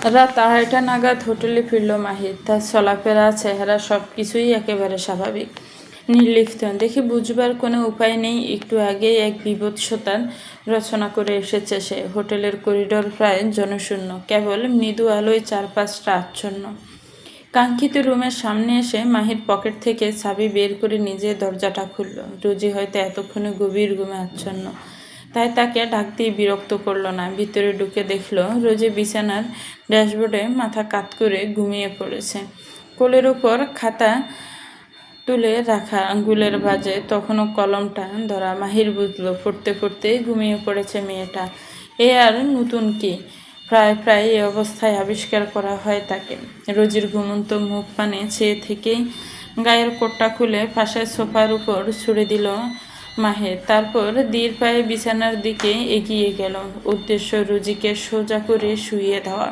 রাত 2:30টা নাগাদ হোটেলে ফিরল মাহির। তার চলাফেরা, চেহারা সব কিছুই একেবারে স্বাভাবিক, নির্লিপ্ত। দেখে বুঝবার কোনো উপায় নেই একটু আগেই এক বীভৎসতার রচনা করে এসেছে সে। হোটেলের করিডোর প্রায় জনশূন্য, কেবল মৃদু আলোয় চারপাশটা আচ্ছন্ন। কাঙ্ক্ষিত রুমের সামনে এসে মাহির পকেট থেকে চাবি বের করে নিজে দরজাটা খুলল। রোজি হয়তো এতক্ষণে গভীর ঘুমে আচ্ছন্ন, তাই তাকে ডাকতেই বিরক্ত করল না। ভিতরে ঢুকে দেখল রোজি বিছানার ড্যাশবোর্ডে মাথা কাত করে ঘুমিয়ে পড়েছে। কোলের উপর খাতা তুলে রাখা আঙ্গুলের বাজে তখনও কলমটা ধরা। মাহির বুঝল পড়তে পড়তেই ঘুমিয়ে পড়েছে মেয়েটা। এ আর নতুন কি, প্রায় প্রায় এ অবস্থায় আবিষ্কার করা হয় তাকে। রোজির ঘুমন্ত মুখ পানে চেয়ে থেকেই গায়ের কোটটা খুলে পাশের সোফার উপর ছুড়ে দিল মাহের। তারপর ধীর পায়ে বিছানার দিকে এগিয়ে গেল, উদ্দেশ্য রোজিকে সোজা করে শুইয়ে দেওয়া।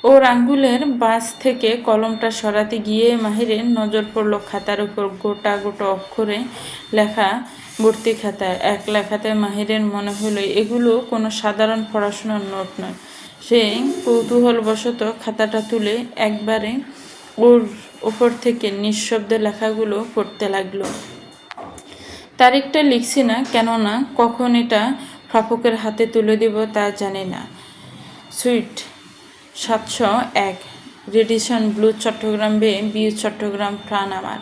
ওর আঙ্গুলের বাস থেকে কলমটা সরাতে গিয়ে মাহিরের নজর পড়ল খাতার উপর গোটা গোটা অক্ষরে লেখা ভর্তি খাতা। এক লেখাতে মাহিরের মনে হলো এগুলো কোনো সাধারণ পড়াশোনার নোট নয়। সে কৌতূহলবশত খাতাটা তুলে একবারে ওর ওপর থেকে নিঃশব্দে লেখাগুলো পড়তে লাগলো। তারিখটা লিখছি না, কেননা কখন এটা প্রাপকের হাতে তুলে দেব তা জানি না। সুইট 701, রেডিসন ব্লু, চট্টগ্রাম বে, বিউ চট্টগ্রাম। প্রাণ আমার।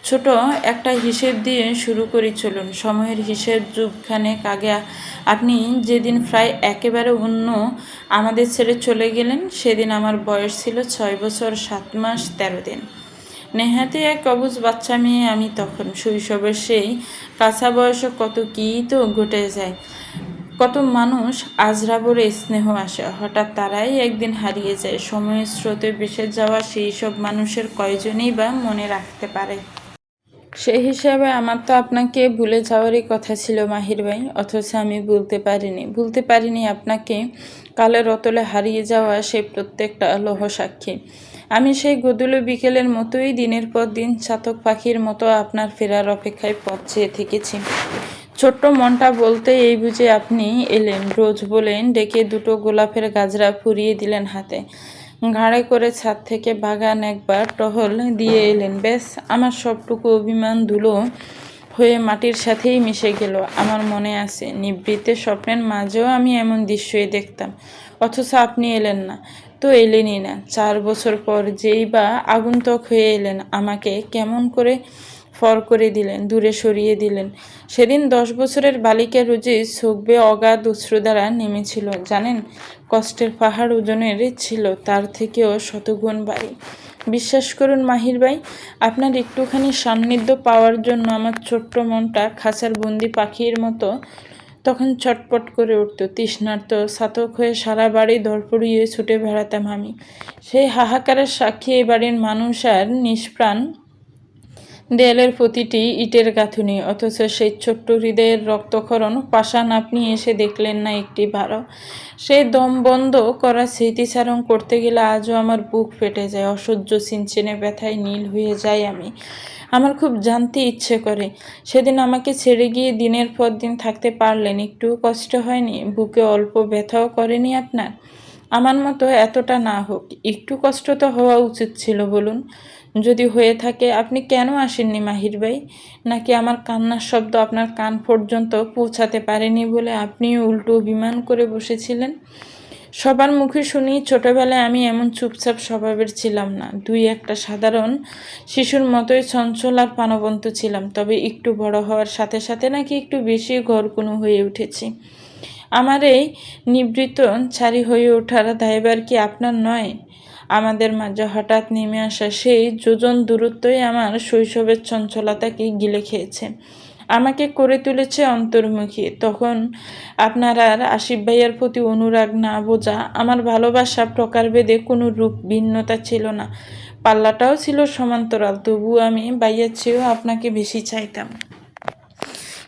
ছোট একটা হিসেব দিয়ে শুরু করি চলুন। সময়ের হিসেব যুগখানেক আগে আপনি যেদিন প্রায় একেবারে অন্য আমাদের ছেড়ে চলে গেলেন, সেদিন আমার বয়স ছিল 6 বছর 7 মাস 13 দিন। নেহাতি এক অবুঝ বাচ্চা মেয়ে আমি তখন। শৈশবের সেই কাঁচা বয়সে কত কী তো ঘটে যায়। কত মানুষ আজরাবরে স্নেহ আসে, হঠাৎ তারাই একদিন হারিয়ে যায়। সময়ের স্রোতে ভেসে যাওয়া সেই সব মানুষের কয়জনই বা মনে রাখতে পারে? সেই হিসাবে আমার তো আপনাকে ভুলে যাওয়ারই কথা ছিল মাহির ভাই, অথচ আমি ভুলতে পারিনি আপনাকে। কালের অতলে হারিয়ে যাওয়া সেই প্রত্যেকটা লৌহ সাক্ষী। আমি সেই গধূলি বিকেলের মতোই দিনের পর দিন চাতক পাখির মতো আপনার ফেরার অপেক্ষায় পথ চেয়ে থেকেছি। ছোট্ট মনটা বলতে এই বুঝে আপনি এলেন, রোজ বলেন ডেকে দুটো গোলাপের গাজরা ফুরিয়ে দিলেন হাতে, ঘাড়ে করে ছাদ থেকে বাগান একবার টহল দিয়ে এলেন। ব্যাস, আমার সবটুকু অভিমান ধুলো হয়ে মাটির সাথেই মিশে গেল। আমার মনে আছে নিভৃতে স্বপ্নের মাঝেও আমি এমন দৃশ্যই দেখতাম, অথচ আপনি এলেন না তো এলেনই না। 4 বছর পর যেই বা আগন্তুক হয়ে এলেন, আমাকে কেমন করে ফর করে দিলেন, দূরে সরিয়ে দিলেন। সেদিন 10 বছরের বালিকা রোজি চোখ বেয়ে অগাধ অশ্রু দ্বারা নেমেছিল। জানেন, কষ্টের পাহাড় ওজনের ছিল, তার থেকেও শতগুণ ভারী। বিশ্বাস করুন মাহির ভাই, আপনার একটুখানি সান্নিধ্য পাওয়ার জন্য আমার ছোট্ট মনটা খাঁচার বন্দি পাখির মতো তখন ছটপট করে উঠত। তৃষ্ণার্ত ছাতক হয়ে সারা বাড়ি দরপড়িয়ে ছুটে বেড়াতাম আমি। সেই হাহাকারের সাক্ষী এই বাড়ির মানুষ আর নিষ্প্রাণ দেয়ালের প্রতিটি ইটের গাঁথুনি। অথচ সেই ছোট্ট হৃদয়ের রক্তক্ষরণ পাষাণ আপনি এসে দেখলেন না একটি বারও। সেই দম বন্ধ করা স্মৃতিচারণ করতে গেলে আজও আমার বুক ফেটে যায়, অসহ্য চিনচিনে ব্যথায় নীল হয়ে যাই আমি। আমার খুব জানতে ইচ্ছে করে, সেদিন আমাকে ছেড়ে গিয়ে দিনের পর দিন থাকতে পারলেন, একটু কষ্ট হয়নি? বুকে অল্প ব্যথাও করেনি আপনার? আমার মতো এতটা না হোক, একটু কষ্ট তো হওয়া উচিত ছিল বলুন। যদি হয়ে থাকে আপনি কেন আসেননি মাহির ভাই? নাকি আমার কান্নার শব্দ আপনার কান পর্যন্ত পৌঁছাতে পারেনি বলে আপনি উল্টো অভিমান করে বসেছিলেন? সবার মুখে শুনি ছোটবেলায় আমি এমন চুপচাপ স্বভাবের ছিলাম না, দুই একটা সাধারণ শিশুর মতোই চঞ্চল আর প্রাণবন্ত ছিলাম। তবে একটু বড় হওয়ার সাথে সাথে নাকি একটু বেশি ঘরকুনো হয়ে উঠেছি। আমার এই নিবৃত্ত ছাড়ি হয়ে ওঠার দায়ভার কি আপনার নয়? আমাদের মাঝে হঠাৎ নেমে আসা সেই যোজন দূরত্বই আমার শৈশবের চঞ্চলতাকে গিলে খেয়েছে, আমাকে করে তুলেছে অন্তর্মুখী। তখন আপনার আর আসিফ ভাইয়ার প্রতি অনুরাগ না বোঝা আমার ভালোবাসা প্রকারভেদে কোনো রূপ ভিন্নতা ছিল না, পাল্লাটাও ছিল সমান্তরাল। তবুও আমি ভাইয়ার চেয়েও আপনাকে বেশি চাইতাম।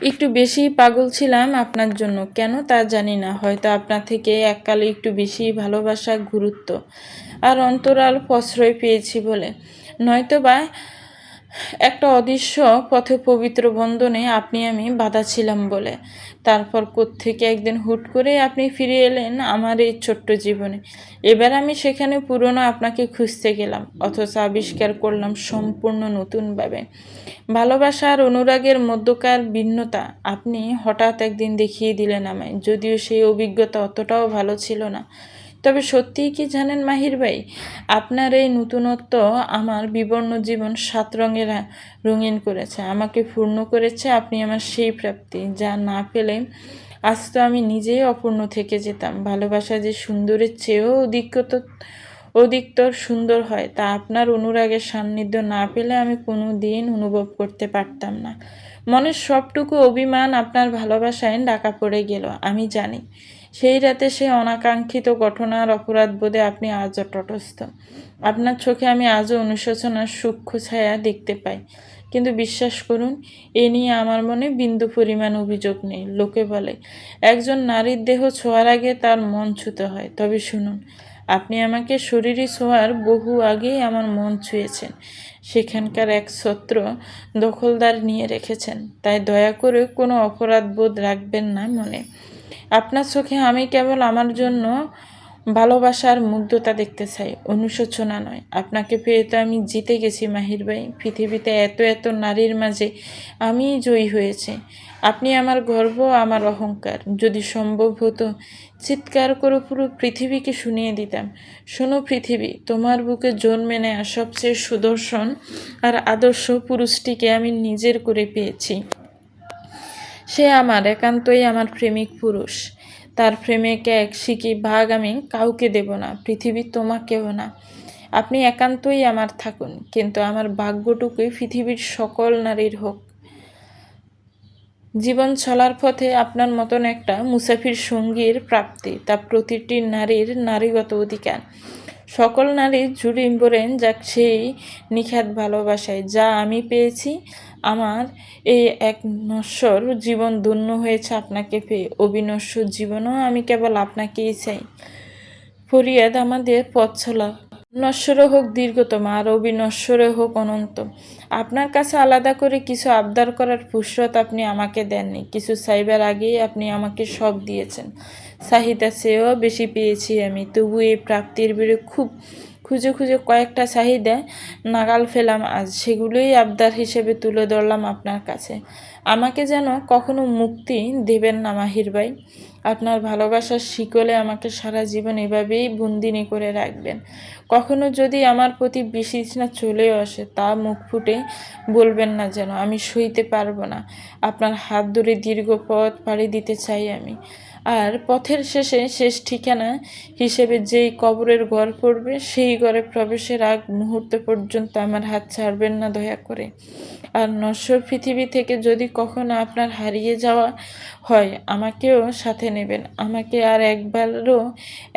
একটু বেশি পাগল ছিলাম আপনার জন্য, কেন তা জানি না। হয়তো আপনার থেকে এককালে একটু বেশি ভালোবাসা, গুরুত্ব আর অন্তরাল প্রশ্রয় পেয়েছি বলে। নয়তো বা একটা অদৃশ্য পথে পবিত্র বন্ধনে আপনি আমি বাঁধা ছিলাম বলে। তারপর কোত্থেকে একদিন হুট করে আপনি ফিরে এলেন আমার এই ছোট্ট জীবনে। এবার আমি সেখানে পুরনো আপনাকে খুঁজতে গেলাম, অথচ আবিষ্কার করলাম সম্পূর্ণ নতুনভাবে ভালোবাসা আর অনুরাগের মধ্যকার ভিন্নতা আপনি হঠাৎ একদিন দেখিয়ে দিলেন আমায়, যদিও সেই অভিজ্ঞতা অতটাও ভালো ছিল না। তবে সত্যিই কি জানেন মাহির ভাই, আপনার এই নতুনত্ব আমার বিবর্ণ জীবন 7 রঙে রঙিন করেছে, আমাকে পূর্ণ করেছে। আপনি আমার সেই প্রাপ্তি, যা না পেলে আজ তো আমি নিজেই অপূর্ণ থেকে যেতাম। ভালোবাসা যে সুন্দরের চেয়েও অধিকতর সুন্দর হয়, তা আপনার অনুরাগের সান্নিধ্য না পেলে আমি কোনো দিন অনুভব করতে পারতাম না। মনের সবটুকু অভিমান আপনার ভালোবাসায় ঢাকা পড়ে গেল, আমি জানি। সেই রাতে সে অনাকাঙ্ক্ষিত ঘটনার অপরাধ বোধে আপনি আজও তটস্থ। আপনার চোখে আমি আজও অনুশোচনার সূক্ষ্ম ছায়া দেখতে পাই। কিন্তু বিশ্বাস করুন, এ নিয়ে আমার মনে বিন্দু পরিমাণ অভিযোগ নেই। লোকে বলে একজন নারীর দেহ ছোঁয়ার আগে তার মন ছুঁতে হয়, তবে শুনুন, আপনি আমাকে শরীরে ছোঁয়ার বহু আগেই আমার মন ছুঁয়েছেন। সেখানকার এক ছত্র দখলদার নিয়ে রেখেছেন। তাই দয়া করে কোনো অপরাধ বোধ রাখবেন না মনে। আপনার চোখে আমি কেবল আমার জন্য ভালোবাসার মুগ্ধতা দেখতে চাই, অনুশোচনা নয়। আপনাকে পেয়ে তো আমি জিতে গেছি মাহির ভাই। পৃথিবীতে এত এত নারীর মাঝে আমিই জয়ী হয়েছি। আপনি আমার গর্ব, আমার অহংকার। যদি সম্ভব হতো চিৎকার করে পুরো পৃথিবীকে শুনিয়ে দিতাম, শোনো পৃথিবী, তোমার বুকে জন্মে নেয়া সবচেয়ে সুদর্শন আর আদর্শ পুরুষটিকে আমি নিজের করে পেয়েছি। সে আমার একান্তই আমার প্রেমিক পুরুষ। তার প্রেমিক এক সিকি ভাগ আমি কাউকে দেব না, পৃথিবী তোমাকেও না। আপনি একান্তই আমার থাকুন, কিন্তু আমার ভাগ্যটুকুই পৃথিবীর সকল নারীর হোক। জীবন চলার পথে আপনার মতন একটা মুসাফির সঙ্গীর প্রাপ্তি, তা প্রতিটি নারীর নারীগত অধিকার। সকল নারী জুড়ে পড়েন যাক সেই নিখাত ভালোবাসায়, যা আমি পেয়েছি। আমার এই এক নশ্বর জীবন ধন্য হয়েছে আপনাকে পেয়ে। অবিনশ্বর জীবনও আমি কেবল আপনাকেই চাই। ফরিয়াদ আমাদের পথ চলা নশ্বর হোক দীর্ঘতম, আর অবিনশ্বর হোক অনন্ত। আপনার কাছে আলাদা করে কিছু আবদার করার ফুরসত আপনি আমাকে দেননি। কিছু চাইবার আগেই আপনি আমাকে সব দিয়েছেন। চাহিদা চেয়েও বেশি পেয়েছি আমি, তবু এই প্রাপ্তির ভিড়ে খুব খুঁজে খুঁজে কয়েকটা চাহিদা নাগাল ফেলাম আজ। সেগুলোই আবদার হিসেবে তুলে ধরলাম আপনার কাছে। আমাকে যেন কখনো মুক্তি দেবেন না মাহির ভাই। আপনার ভালোবাসার শিকলে আমাকে সারা জীবন এভাবেই বন্দিনী করে রাখবেন। কখনো যদি আমার প্রতি বিতৃষ্ণা চলেও আসে, তা মুখ ফুটে বলবেন না যেন, আমি সইতে পারবো না। আপনার হাত ধরে দীর্ঘ পথ পাড়ি দিতে চাই আমি। আর পথের শেষে শেষ ঠিকানা হিসেবে যেই কবরের ঘর পড়বে, সেই ঘরে প্রবেশের আগ মুহূর্ত পর্যন্ত আমার হাত ছাড়বেন না দয়া করে। আর নশ্বর পৃথিবী থেকে যদি কখনো আপনার হারিয়ে যাওয়া হয়, আমাকেও সাথে নেবেন। আমাকে আর একবারও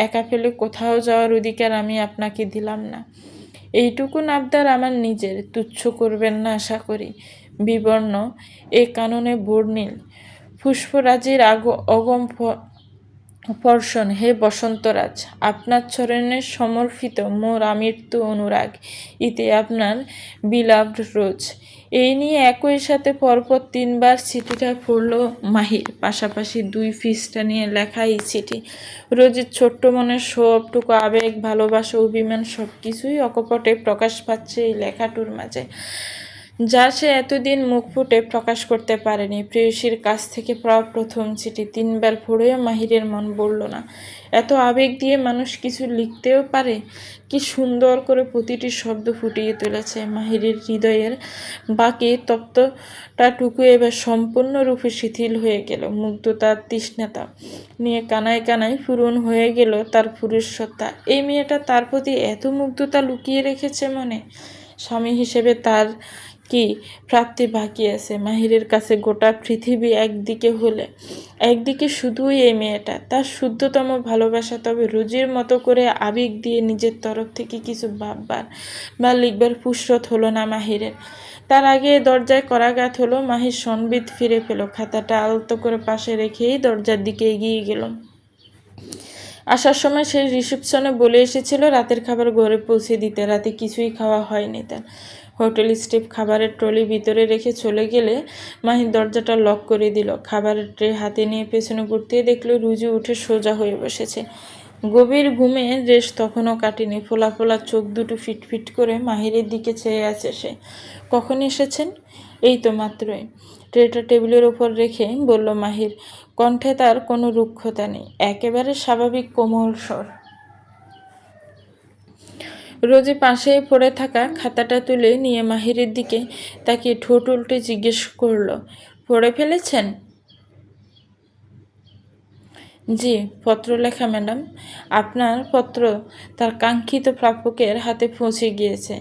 একা ফেলে কোথাও যাওয়ার অধিকার আমি আপনাকে দিলাম না। এইটুকুন আবদার আমার নিজের, তুচ্ছ করবেন না আশা করি। বিবর্ণ এ কাননে বর্ণিল পুষ্পরাজির অগম পর্ষণ, হে বসন্তরাজ, আপনার চরণে সমর্পিত মোর আমৃত্যু অনুরাগ, ইতে আপনার বিলাভড রোজ। এই নিয়ে একই সাথে পরপর 3 বার চিঠিটা পড়ল মাহির। পাশাপাশি 2 পৃষ্ঠা নিয়ে লেখা এই চিঠি রোজের ছোট্ট মনের সবটুকু আবেগ, ভালোবাসা, অভিমান সব কিছুই অকপটে প্রকাশ পাচ্ছে এই লেখাটুর মাঝে, যা সে এতদিন মুখ ফুটে প্রকাশ করতে পারেনি। প্রেয়সীর কাছ থেকে পাওয়া প্রথম চিঠি 3 বার পড়েও মাহিরের মন বলল না। এত আবেগ দিয়ে মানুষ কিছু লিখতেও পারে? কি সুন্দর করে প্রতিটি শব্দ ফুটিয়ে তুলেছে। মাহিরের হৃদয়ের বাকি তপ্তটাটুকু এবার সম্পূর্ণরূপে শিথিল হয়ে গেল। মুগ্ধতার তৃষ্ণাতা নিয়ে কানায় কানায় পূরণ হয়ে গেল তার পুরুষ সত্তা। এই মেয়েটা তার প্রতি এত মুগ্ধতা লুকিয়ে রেখেছে মনে। স্বামী হিসেবে তার কি প্রাপ্তি বাকি আছে? মাহিরের কাছে গোটা পৃথিবী একদিকে হলে একদিকে শুধুই এই মেয়েটা, তার শুদ্ধতম ভালোবাসা। তবে রোজের মতো করে আবেগ দিয়ে নিজের তরফ থেকে কিছু ভাববার বা লিখবার ফুরসত হলো না মাহিরের। তার আগে দরজায় করাঘাত হলো। মাহির সম্বিত ফিরে পেল। খাতাটা আলতো করে পাশে রেখেই দরজার দিকে এগিয়ে গেল। আসার সময় সে রিসেপশনে বলে এসেছিল রাতের খাবার ঘরে পৌঁছে দিতে। রাতে কিছুই খাওয়া হয়নি তার। হোটেল স্টাফ খাবারের ট্রলি ভিতরে রেখে চলে গেলে মাহির দরজাটা লক করে দিল। খাবারের ট্রে হাতে নিয়ে পেছনে ঘুরতে দেখলো রুজি উঠে সোজা হয়ে বসেছে। গভীর ঘুমে রেশ তখনও কাটেনি। ফোলা ফোলা চোখ দুটো ফিটফিট করে মাহিরের দিকে চেয়ে আছে সে। কখন এসেছেন? এই তো মাত্রই। ট্রেটা টেবিলের ওপর রেখে বলল মাহির। কণ্ঠে তার কোনো রুক্ষতা নেই, একেবারে স্বাভাবিক কোমল স্বর। রোজি পাশেই পড়ে থাকা খাতাটা তুলে নিয়ে মাহিরের দিকে তাকিয়ে ঠোঁট উল্টে জিজ্ঞেস করলো, পড়ে ফেলেছেন? জি, পত্র লেখা ম্যাডাম। আপনার পত্র তার কাঙ্ক্ষিত প্রাপকের হাতে পৌঁছে গিয়েছে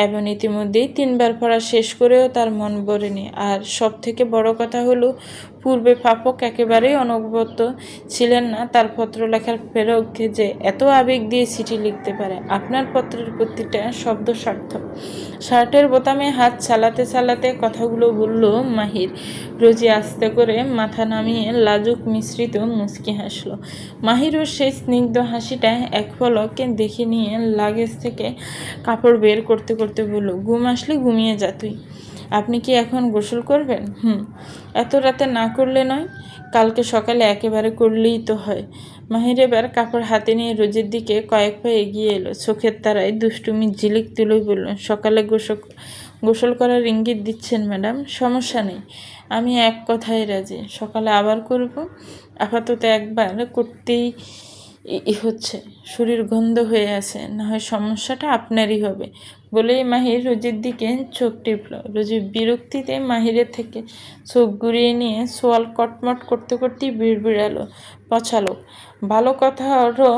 এবং ইতিমধ্যেই 3বার পড়া শেষ করেও তার মন ভরেনি। আর সব থেকে বড় কথা হলো, পূর্বে প্রাপক একেবারেই অনবগত ছিলেন না তার পত্র লেখার প্রেরককে যে এত আবেগ দিয়ে চিঠি লিখতে পারে। আপনার পত্রের প্রতিটা শব্দ সার্থক। শার্টের বোতামে হাত চালাতে চালাতে কথাগুলো বলল মাহির। রোজি আস্তে করে মাথা নামিয়ে লাজুক মিশ্রিত মুচকি হাসল। মাহিরও সেই স্নিগ্ধ হাসিটা এক পলকে দেখে নিয়ে লাগেজ থেকে কাপড় বের করতে করতে বলল, ঘুম আসলে ঘুমিয়ে যা তুই। আপনি কি এখন গোসল করবেন? এত রাতে না করলে নয়, কালকে সকালে একেবারে করলেই তো হয়। মাহির এবার কাপড় হাতে নিয়ে রোজের দিকে কয়েক পা এগিয়ে এলো। চোখের তারায় দুষ্টুমির ঝিলিক তুলে বলল, সকালে গোসল করার ইঙ্গিত দিচ্ছেন ম্যাডাম? সমস্যা নেই, আমি এক কথায় রাজি। সকালে আবার করব, আপাতত একবার করতেই হচ্ছে। শরীর গন্ধ হয়ে আছে, না হয় সমস্যাটা আপনারই হবে। বলেই মাহির রোজির দিকে চোখ টিপল। রোজি বিরক্তিতে মাহিরের থেকে চোখ ঘুরিয়ে নিয়ে সোয়াল কটমট করতে করতেই বিড়বিড়ালো, পচালো। ভালো কথা আরও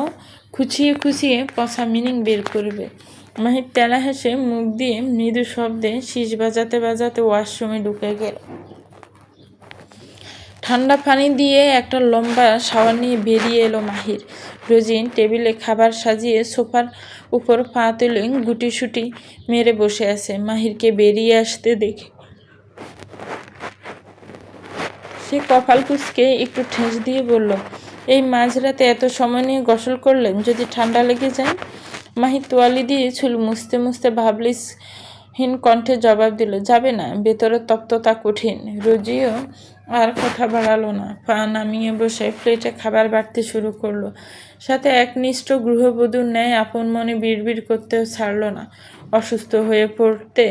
খুঁচিয়ে খুঁচিয়ে পচা মিনিং বের করবে। মাহির তেলা হেসে মুখ দিয়ে মৃদু শব্দে শীষ বাজাতে বাজাতে ওয়াশরুমে ঢুকে গেল। ঠান্ডা পানি দিয়ে একটা লম্বা শাওয়ার নিয়ে বেরিয়ে এলো মাহির। রোজিন টেবিলে খাবার সাজিয়ে সোফার উপর পা তুলে গুটিসুটি মেরে বসে আছে। মাহিরকে বেরিয়ে আসতে দেখে সে কপাল কুঁচকে একটু ঠেস দিয়ে বলল, এই মাঝরাতে এত সময় নিয়ে গোসল করলেন, যদি ঠান্ডা লেগে যায়? মাহির তোয়ালি দিয়ে চুল মুছতে মুছতে ভাবলিসহীন কণ্ঠে জবাব দিল, যাবে না, ভেতরে তপ্ততা কঠিন। রোজিও আর কথা বাড়ালো না, পা নামিয়ে বসে প্লেটে খাবার বাড়তে শুরু করলো। সাথে একনিষ্ঠ গৃহবধূর ন্যায় আপন মনে বিড়বিড় করতেও ছাড়ল না। অসুস্থ হয়ে পড়তে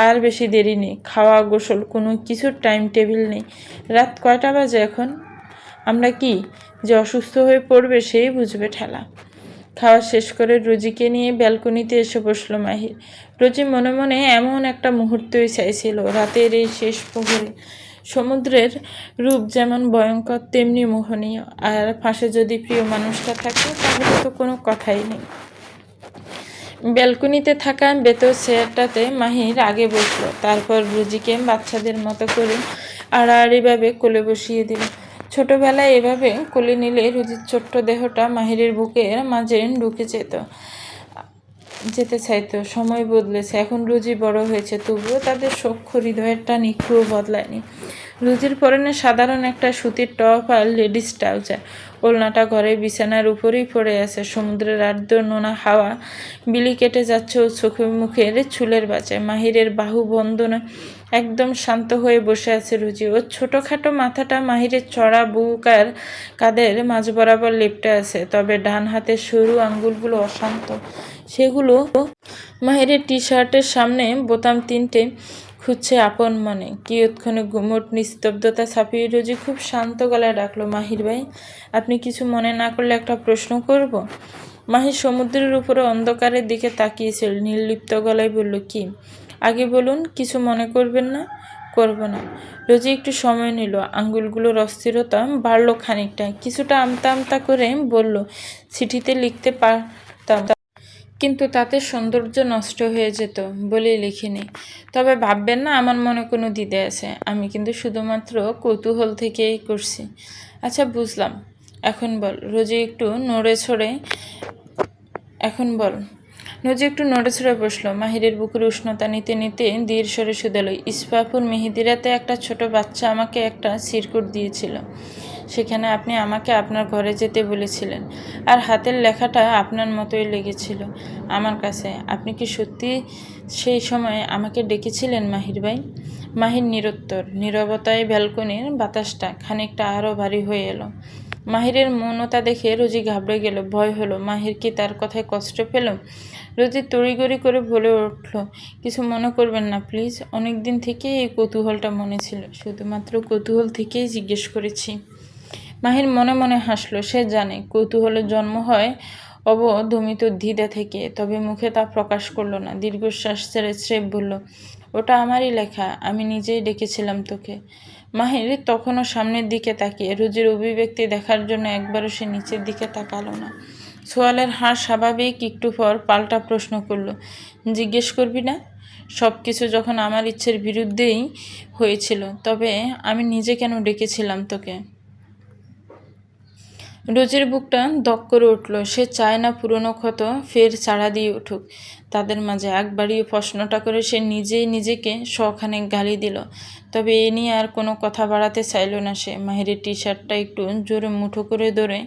আর বেশি দেরি নেই। খাওয়া গোসল কোনো কিছুর টাইম টেবিল নেই। রাত কয়টা বাজে এখন? আমরা কি যে অসুস্থ হয়ে পড়বে সেই বুঝবে ঠেলা। খাওয়া শেষ করে রোজিকে নিয়ে ব্যালকনিতে এসে বসলো মাহির। রোজি মনে মনে এমন একটা মুহূর্তই চাইছিল, রাতের এই শেষ প্রহরে। সমুদ্রের রূপ যেমন ভয়ঙ্কর তেমনি মোহনীয়, আর পাশে যদি প্রিয় মানুষটা থাকে তাহলে তো কোনো কথাই নেই। ব্যালকনিতে থাকা বেতর চেয়ারটাতে মাহির আগে বসলো, তারপর রোজিকে বাচ্চাদের মতো করে আড়াআড়িভাবে কোলে বসিয়ে দিল। ছোটবেলায় এভাবে কোলে নিলে রোজির ছোট্ট দেহটা মাহিরের বুকের মাঝে ঢুকে যেতে চাইতো। সময় বদলেছে, এখন রোজি বড় হয়েছে, তবুও তাদের সূক্ষ্ম হৃদয়ের টান একটুও বদলায়নি। রোজির পরনে সাধারণ একটা সুতির টপ আর লেডিস ট্রাউজার। ওড়নাটা ঘরে বিছানার উপরেই পড়ে আছে। সমুদ্রের আর্দ্র নোনা হাওয়া বিলি কেটে যাচ্ছে ও চোখে মুখের চুলের বাঁচায়। মাহিরের বাহু বন্ধনে একদম শান্ত হয়ে বসে আছে রুজি। ওর ছোটোখাটো মাথাটা মাহিরের চড়া বুক আর কাঁধের মাঝ বরাবর লেপ্টে আছে, তবে ডান হাতের সরু আঙ্গুলগুলো অশান্ত। সেগুলো মাহিরের টি শার্টের সামনে বোতাম 3টে খুঁজছে আপন মনে। কিয়ৎক্ষণে গুমট নিস্তব্ধতা ছাপিয়ে রোজি খুব শান্ত গলায় ডাকলো, মাহির ভাই, আপনি কিছু মনে না করলে একটা প্রশ্ন করব? মাহির সমুদ্রের উপরে অন্ধকারের দিকে তাকিয়েছিল, নির্লিপ্ত গলায় বলল, কি? আগে বলুন, কিছু মনে করবেন না। করব না। রোজি একটু সময় নিল, আঙ্গুলগুলোর অস্থিরতা বাড়ল খানিকটা। কিছুটা আমতা আমতা করে বলল, চিঠিতে লিখতে পারতাম, কিন্তু তাতে সৌন্দর্য নষ্ট হয়ে যেত বলে লিখিনি। তবে ভাববেন না আমার মনে কোনো দ্বিধা আছে, আমি কিন্তু শুধুমাত্র কৌতূহল থেকেই করছি। আচ্ছা বুঝলাম, এখন বল। রোজি একটু নড়ে ছড়ে বসলো। মাহিরের বুকের উষ্ণতা নিতে নিতে ধীর স্বরে শুধালো, ইস্পাপুর মেহেদিরাতে একটা ছোট বাচ্চা আমাকে একটা চিরকুট দিয়েছিল। সেখানে আপনি আমাকে আপনার ঘরে যেতে বলেছিলেন, আর হাতের লেখাটা আপনার মতোই লেগেছিল আমার কাছে। আপনি কি সত্যি সেই সময় আমাকে ডেকেছিলেন মাহির ভাই? মাহির নিরুত্তর। নীরবতায় ব্যালকনির বাতাসটা খানিকটা আরও ভারী হয়ে এলো। মাহিরের মৌনতা দেখে রোজি ঘাবড়ে গেল। ভয় হলো মাহির কি তার কথায় কষ্ট পেল। রোজি তড়িঘড়ি করে বলে উঠল, কিছু মনে করবেন না প্লিজ। অনেক দিন থেকেই এই কৌতূহলটা মনে ছিল, শুধুমাত্র কৌতূহল থেকেই জিজ্ঞেস করেছি। মাহির মনে মনে হাসলো। সে জানে কৌতূহলের জন্ম হয় অবদমিত দ্বিধা থেকে, তবে মুখে তা প্রকাশ করলো না। দীর্ঘশ্বাস ছেড়ে স্রেফ বলল, ওটা আমারই লেখা, আমি নিজেই ডেকেছিলাম তোকে। মাহির তখনও সামনের দিকে তাকিয়ে। রোজির অভিব্যক্তি দেখার জন্য একবারও সে নিচের দিকে তাকালো না। সোয়ালের হার স্বাভাবিক। একটু পর পাল্টা প্রশ্ন করলো, জিজ্ঞেস করবি না? সব কিছু যখন আমার ইচ্ছের বিরুদ্ধেই হয়েছিল, তবে আমি নিজে কেন ডেকেছিলাম তোকে? রোজের বুকটা দক করে উঠল। সে চায় না পুরনো ক্ষত ফের চাড়া দিয়ে উঠুক তাদের মাঝে। আগ বাড়িয়ে প্রশ্নটা করে সে নিজেই নিজেকে শখানেক গালি দিল। তবে এ নিয়ে আর কোনো কথা বাড়াতে চাইল না সে। মাহিরের টি শার্টটা একটু জোরে মুঠো করে ধরে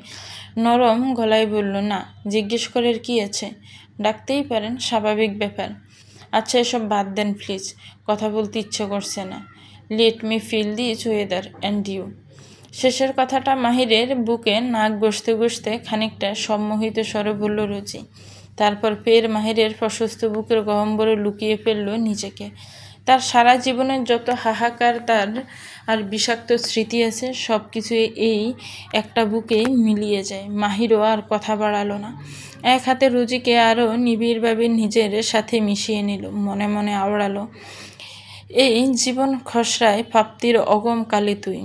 নরম গলায় বলল, না, জিজ্ঞেস করার কি আছে? ডাকতেই পারেন, স্বাভাবিক ব্যাপার। আচ্ছা, এসব বাদ দেন প্লিজ, কথা বলতে ইচ্ছে করছে না। Let me feel this weather and you. শেষের কথাটা মাহিরের বুকে নাক ঘষতে খানিকটা সম্মোহিত স্বরে বলল রোজি। তারপর ফের মাহিরের প্রশস্ত বুকের গহ্বরে লুকিয়ে ফেলল নিজেকে। তার সারা জীবনের যত হাহাকার তার আর বিষাক্ত স্মৃতি আছে, সব কিছু এই একটা বুকেই মিলিয়ে যায়। মাহিরও আর কথা বাড়ালো না। এক হাতে রোজিকে আরও নিবিড়ভাবে নিজের সাথে মিশিয়ে নিল। মনে মনে আওড়ালো, এই জীবন খসড়ায় প্রাপ্তির অগম কালে তুই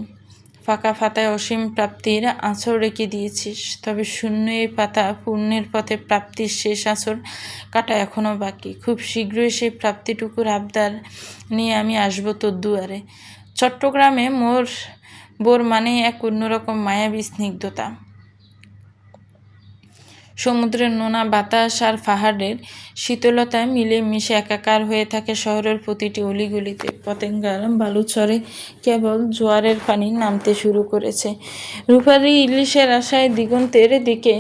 ফাঁকা পাতায় অসীম প্রাপ্তির আঁচড় রেখে দিয়েছিস। তবে শূন্য এই পাতা পূর্ণের পথে প্রাপ্তির শেষ আঁচড় কাটা এখনও বাকি। খুব শীঘ্রই সেই প্রাপ্তিটুকুর আবদার নিয়ে আমি আসবো তোর দুয়ারে। চট্টগ্রামে বোর মানে এক অন্যরকম মায়াবী স্নিগ্ধতা। সমুদ্রের নোনা বাতাস আর পাহাড়ের শীতলতায় মিলে মিশে একাকার হয়ে থাকে শহরের প্রতিটি অলিগলিতে। পতেঙ্গার বালুচরে কেবল জোয়ারের পানি নামতে শুরু করেছে। রূপালী ইলিশের আশায় দিগন্তের দিকে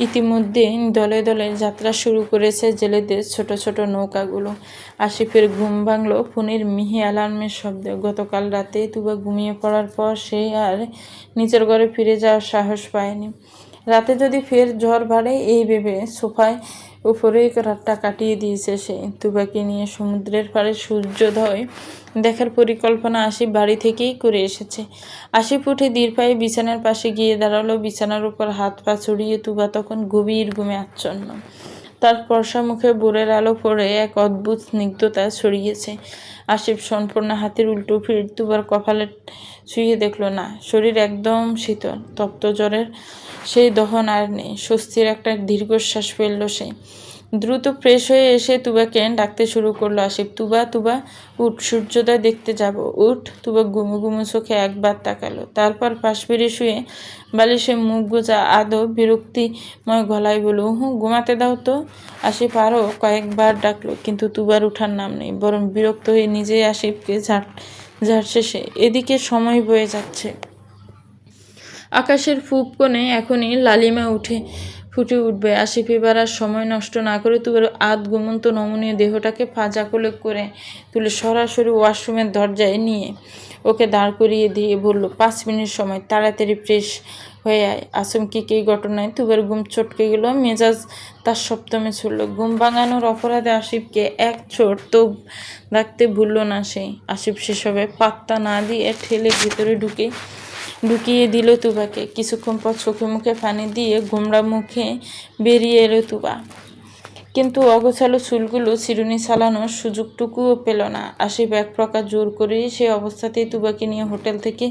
ইতিমধ্যে দলে দলে যাত্রা শুরু করেছে জেলেদের ছোট ছোট নৌকাগুলো। আসিফের ঘুম ভাঙল ফোনের মিহি অ্যালার্মের শব্দে। গতকাল রাতে তুবা ঘুমিয়ে পড়ার পর সে আর নিচের ঘরে ফিরে যাওয়ার সাহস পায়নি। রাতে যদি ফের ঝড় বাড়ে এই ভেবে সোফায় উপরেই রাতটা কাটিয়ে দিয়েছে সে। তুবাকে নিয়ে সমুদ্রের পাড়ে সূর্যোদয় দেখার পরিকল্পনা আসিফ বাড়ি থেকেই করে এসেছে। আসিফ উঠে ধীর পায়ে বিছানার পাশে গিয়ে দাঁড়ালো। বিছানার উপর হাত পা ছড়িয়ে তুবা তখন গভীর ঘুমে আচ্ছন্ন। তার ফর্সা মুখে ভোরের আলো পড়ে এক অদ্ভুত স্নিগ্ধতা ছড়িয়েছে। আসিফ সম্পূর্ণ হাতের উল্টো ফির তুবার কপালে ছুঁয়ে দেখল, না, শরীর একদম শীতল। তপ্ত জ্বরের সেই দহন আর নেই। স্বস্তির একটা দীর্ঘশ্বাস ফেলল সে। দ্রুত ফ্রেশ হয়ে এসে তুবাকে ডাকতে শুরু করলো আসিফ। তুবা, তুবা, উঠ, সূর্যোদয় দেখতে যাব, উঠ। তুবা গুমু গুমু চোখে একবার তাকালো, তারপর পাশ ফিরে শুয়ে বালিশে মুখ গোজা আদৌ বিরক্তিময় গলায় বলল, ঘুমাতে দাও তো। আসিফ আরও কয়েকবার ডাকলো, কিন্তু তুবার উঠার নাম নেই। বরং বিরক্ত হয়ে নিজেই আসিফকে ঝাড়ছে সে। এদিকে সময় বয়ে যাচ্ছে। আকাশের পূব কোণে এখনই লালিমা ফুটে উঠবে। আসিফ এবার আর সময় নষ্ট না করে তুবার আধ ঘুমন্ত নমনীয় দেহটাকে পাজা কোলে করে তুলে সরাসরি ওয়াশরুমের দরজায় নিয়ে ওকে দাঁড় করিয়ে দিয়ে বলল, 5 মিনিট সময়, তাড়াতাড়ি ফ্রেশ হয়ে আয়। আচমকিক এই ঘটনায় তুবার ঘুম চটকে গেল। মেজাজ তার সপ্তমে ছুড়ল। ঘুম ভাঙানোর অপরাধে আসিফকে এক চোট তো রাখতে ভুলল না সে। আসিফ সেসবে পাত্তা না দিয়ে ঠেলে ভিতরে ঢুকিয়ে দিল তুবাকে। কিছুক্ষণ পর চোখে মুখে পানি দিয়ে গোমড়া মুখে বেরিয়ে এলো তুবা, কিন্তু অগোছালো চুলগুলো চিরুনি চালানোর সুযোগটুকুও পেল না। আসিফ এক প্রকার জোর করেই সে অবস্থাতেই তুবাকে নিয়ে হোটেল থেকে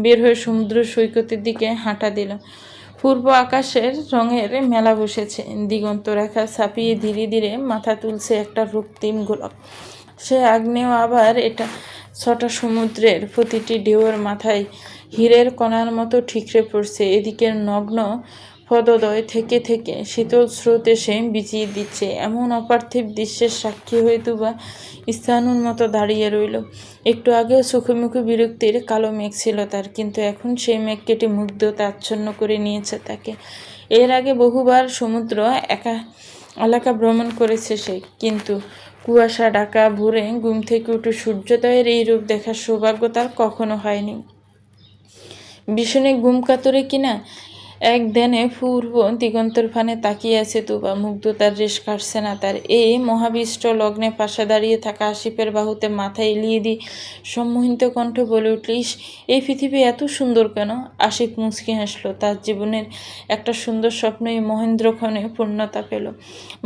বের হয়ে সমুদ্র সৈকতের দিকে হাঁটা দিল। পূর্ব আকাশের রঙের মেলা বসেছে। দিগন্ত রেখা ছাপিয়ে ধীরে ধীরে মাথা তুলছে একটা রক্তিম গোলক। সে আগ্নেয়, আবার এটা ছটা সমুদ্রের প্রতিটি ঢেউয়ের মাথায় হীরের কণার মতো ঠিকরে পড়ছে। এদিকের নগ্ন পদোদয় থেকে থেকে শীতল স্রোত এসে বিছিয়ে দিচ্ছে। এমন অপার্থিব দৃশ্যের সাক্ষী হয়ে তুবা স্থানুর মতো দাঁড়িয়ে রইল। একটু আগেও চোখে মুখে বিরক্তির কালো মেঘ ছিল তার, কিন্তু এখন সেই মেঘ কেটে মুগ্ধতা আচ্ছন্ন করে নিয়েছে তাকে। এর আগে বহুবার সমুদ্র এলাকা ভ্রমণ করেছে সে, কিন্তু কুয়াশা ঢাকা ভোরে ঘুম থেকে উঠে সূর্যোদয়ের এই রূপ দেখার সৌভাগ্য তার কখনো হয়নি। ভীষণে ঘুম কাতরে কিনা এক ধ্যানে পূর্ব দিগন্তর ফানে তাকিয়ে আছে তুবা। মুগ্ধতার রেশ কাটছে না তার। এই মহাবিষ্ট লগ্নে পাশে দাঁড়িয়ে থাকা আসিফের বাহুতে মাথা এলিয়ে দিয়ে সম্মোহিত কণ্ঠে বলে উঠলিস, এই পৃথিবী এত সুন্দর কেন? আসিফ মুচকি হাসলো। তার জীবনের একটা সুন্দর স্বপ্ন এই মহেন্দ্রক্ষণে পূর্ণতা পেল।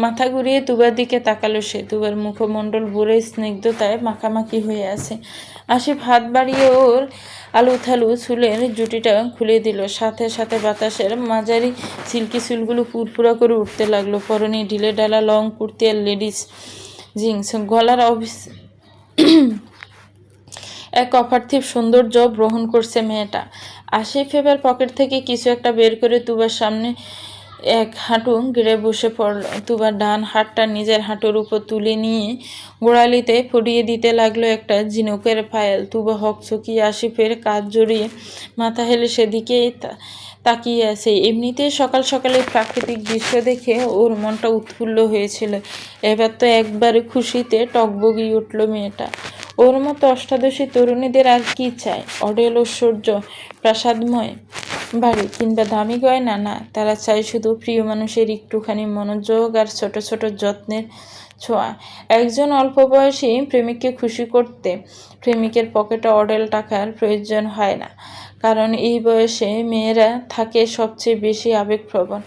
মাথা ঘুরিয়ে তুবার দিকে তাকালো সে। তুবার মুখমণ্ডল ভরে স্নিগ্ধতায় মাখামাখি হয়ে আছে। আসিফ হাত বাড়িয়ে ওর আলুথালু চুলের জুটিটা খুলে দিল। সাথে সাথে বাতাসের মাঝারি সিল্কি চুলগুলো ফুরফুরা করে উঠতে লাগলো। পরনে ঢিলে ঢালা লং কুর্তি আর লেডিস জিন্স, গলার এক অপার্থিব সৌন্দর্য গ্রহণ করছে মেয়েটা। আসিফ এবার পকেট থেকে কিছু একটা বের করে তুবার সামনে এক হাঁটু গেড়ে বসে পড়ল। তুবার ডান হাতটা নিজের হাঁটুর উপর তুলে নিয়ে গোড়ালিতে ফুটিয়ে দিতে লাগলো একটা ঝিনুকের পায়েল। তুবা হকচকিয়ে আসিফের কাজ জড়িয়ে মাথা হেলে সেদিকেই তাকিয়ে আছে। এমনিতেই সকাল সকালে প্রাকৃতিক দৃশ্য দেখে ওর মনটা উৎফুল্ল হয়েছিল। এবার তো একবারে খুশিতে টকবগিয়ে উঠল মেয়েটা। ওর মতো অষ্টাদশী তরুণীদের আর কি চায়? অডেল ঐশ্বর্য, প্রাসাদময় বাড়ি কিংবা দামি গয়না না, তারা চায় শুধু প্রিয় মানুষের একটুখানি মনোযোগ আর ছোট ছোট যত্নের ছোঁয়া। একজন অল্প বয়সী প্রেমিককে খুশি করতে প্রেমিকের পকেটে অডেল টাকার প্রয়োজন হয় না, কারণ এই বয়সে মেয়েরা থাকে সবচেয়ে বেশি আবেগপ্রবণ,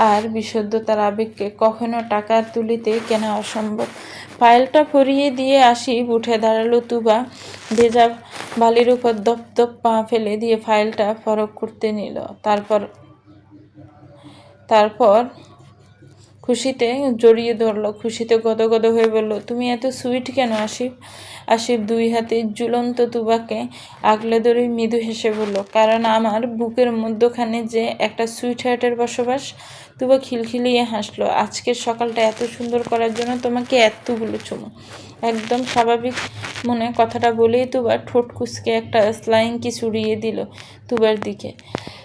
আর বিশুদ্ধতার আবেগকে কখনো টাকার তুলিতে কেনা অসম্ভব। ফাইলটা ফরিয়ে দিয়ে আসিফ উঠে দাঁড়ালো। তুবা ভেজা বালির উপর দপ দপ পা ফেলে দিয়ে ফাইলটা ফরক করতে নিল। তারপর খুশিতে জড়িয়ে ধরল। খুশিতে গদগদ হয়ে বলল, তুমি এত সুইট কেন আসিফ? আসিফ দুই হাতে ঝুলন্ত তুবাকে আগলে ধরে মৃদু হেসে বলল, কারণ আমার বুকের মধ্যখানে যে একটা সুইট হার্টের বসবাস। তুবা খিলখিলিয়ে হাসলো। আজকের সকালটা এত সুন্দর করার জন্য তোমাকে এতগুলো চুমু। একদম স্বাভাবিক মনে কথাটা বলেই তুবা ঠোঁট কুঁচকে একটা স্লাইং কিস উড়িয়ে দিল তুবার দিকে।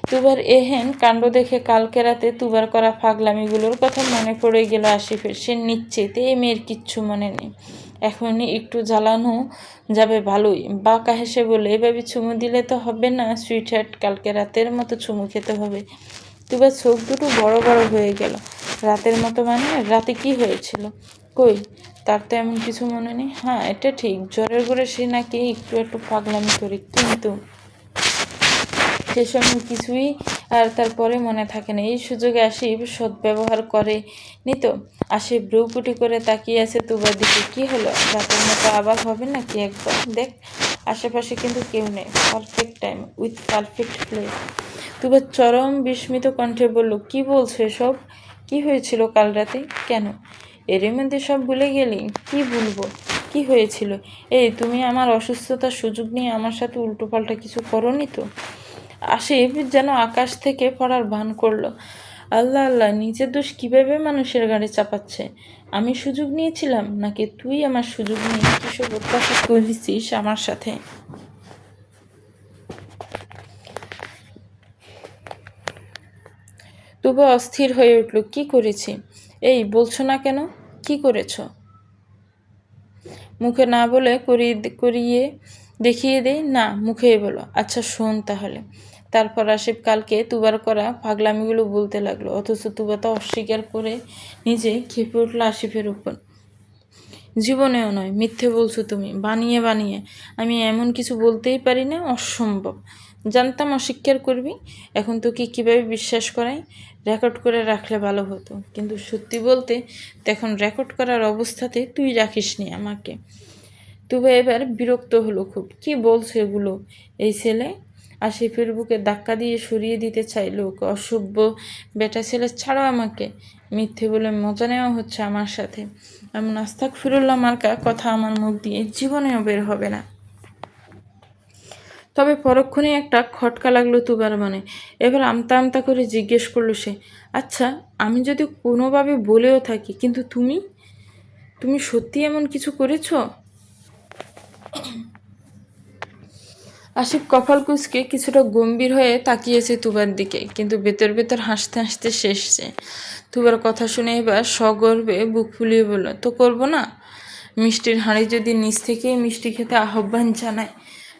তুবার এহেন কাণ্ড দেখে কালকে রাতে তুবার করা পাগলামিগুলোর কথা মনে পড়ে গেল আসিফের। সে নিশ্চিত এই মেয়ের কিচ্ছু মনে নেই। এখনই একটু জ্বালানো যাবে ভালোই। বাঁকা হেসে বলে, এভাবে চুমু দিলে তো হবে না সুইট হার্ট, কালকে রাতের মতো চুমু খেতে হবে। তুবার চোখ দুটো বড় বড় হয়ে গেল। রাতের মতো মানে? রাতে কি হয়েছিল? কই, তার তো এমন কিছু মনে নেই। হ্যাঁ, এটা ঠিক, জ্বরের ঘরে সে নাকি একটু একটু পাগলামি করে, কিন্তু সেসব কিছুই আর তারপরে মনে থাকে না। এই সুযোগে আসিফ সদ্ব্যবহার করে নিত। আসিফ ভ্রুকুটি করে তাকিয়ে আছে তুবার দিকে। কি হলো, রাতের মতো আবার হবে নাকি? একবার দেখ, আশেপাশে কিন্তু কেউ নেই। Perfect time with perfect place. তুবার চরম বিস্মিত কণ্ঠে বলল, কি বলছো এসব? কি হয়েছিল কাল রাতে? কেন এর মধ্যে সব ভুলে গেলি? কি ভুলবো? কি হয়েছিল? এই, তুমি আমার অসুস্থতার সুযোগ নিয়ে আমার সাথে উল্টোপাল্টা কিছু করোনি তো? আসিফ যেন আকাশ থেকে পড়ার ভান করলো। আল্লাহ আল্লাহ, নিজের দোষ কিভাবে মানুষের গাড়ি চাপাচ্ছে? আমি সুযোগ নিয়েছিলাম নাকি তুই আমার সুযোগ নিয়ে কিসব অত্যাচার করেছিস আমার সাথে? তবু অস্থির হয়ে উঠল। কি করেছি? এই, বলছো না কেন? কি করেছ? মুখে না বলে করিয়ে দেখিয়ে দেই? না, মুখেই বলো। আচ্ছা শোন তাহলে। তারপর আসিফ কালকে তুবার করা পাগলামিগুলো বলতে লাগলো, অথচ তুবা তা অস্বীকার করে নিজে খেপে উঠল আসিফের উপর। জীবনেও নয়, মিথ্যে বলছো তুমি, বানিয়ে বানিয়ে। আমি এমন কিছু বলতেই পারি না, অসম্ভব। জানতাম অস্বীকার করবি। এখন তোকে কীভাবে বিশ্বাস করাই? রেকর্ড করে রাখলে ভালো হতো, কিন্তু সত্যি বলতে তখন রেকর্ড করার অবস্থাতে তুই রাখিসনি আমাকে। তুবা এবার বিরক্ত হলো খুব। কি বলছো এগুলো? এই ছেলে আসিফের বুকে ধাক্কা দিয়ে সরিয়ে দিতে চাইল ওকে। অসভ্য বেটা ছেলে, ছাড়ো আমাকে। মিথ্যে বলে মজা নেওয়া হচ্ছে আমার সাথে। এমন আস্তাগফিরুল্লাহ মার্কা কথা আমার মুখ দিয়ে জীবনেও বের হবে না। তবে পরক্ষণে একটা খটকা লাগলো তুবার মনে। এবার আমতা আমতা করে জিজ্ঞেস করলো সে, আচ্ছা আমি যদি কোনোভাবে বলেও থাকি, কিন্তু তুমি তুমি সত্যি এমন কিছু করেছো? আশিফ কপাল কুঁচকে কিছুটা গম্ভীর হয়ে তাকিয়েছে তুবার দিকে, কিন্তু ভেতর ভেতর হাসতে হাসতে শেষ সে। তুবার কথা শুনে এবার সগর্বে বুক ফুলিয়ে বলল, তো করবো না? মিষ্টির হাঁড়ি যদি নিচ থেকেই মিষ্টি খেতে আহ্বান জানায়,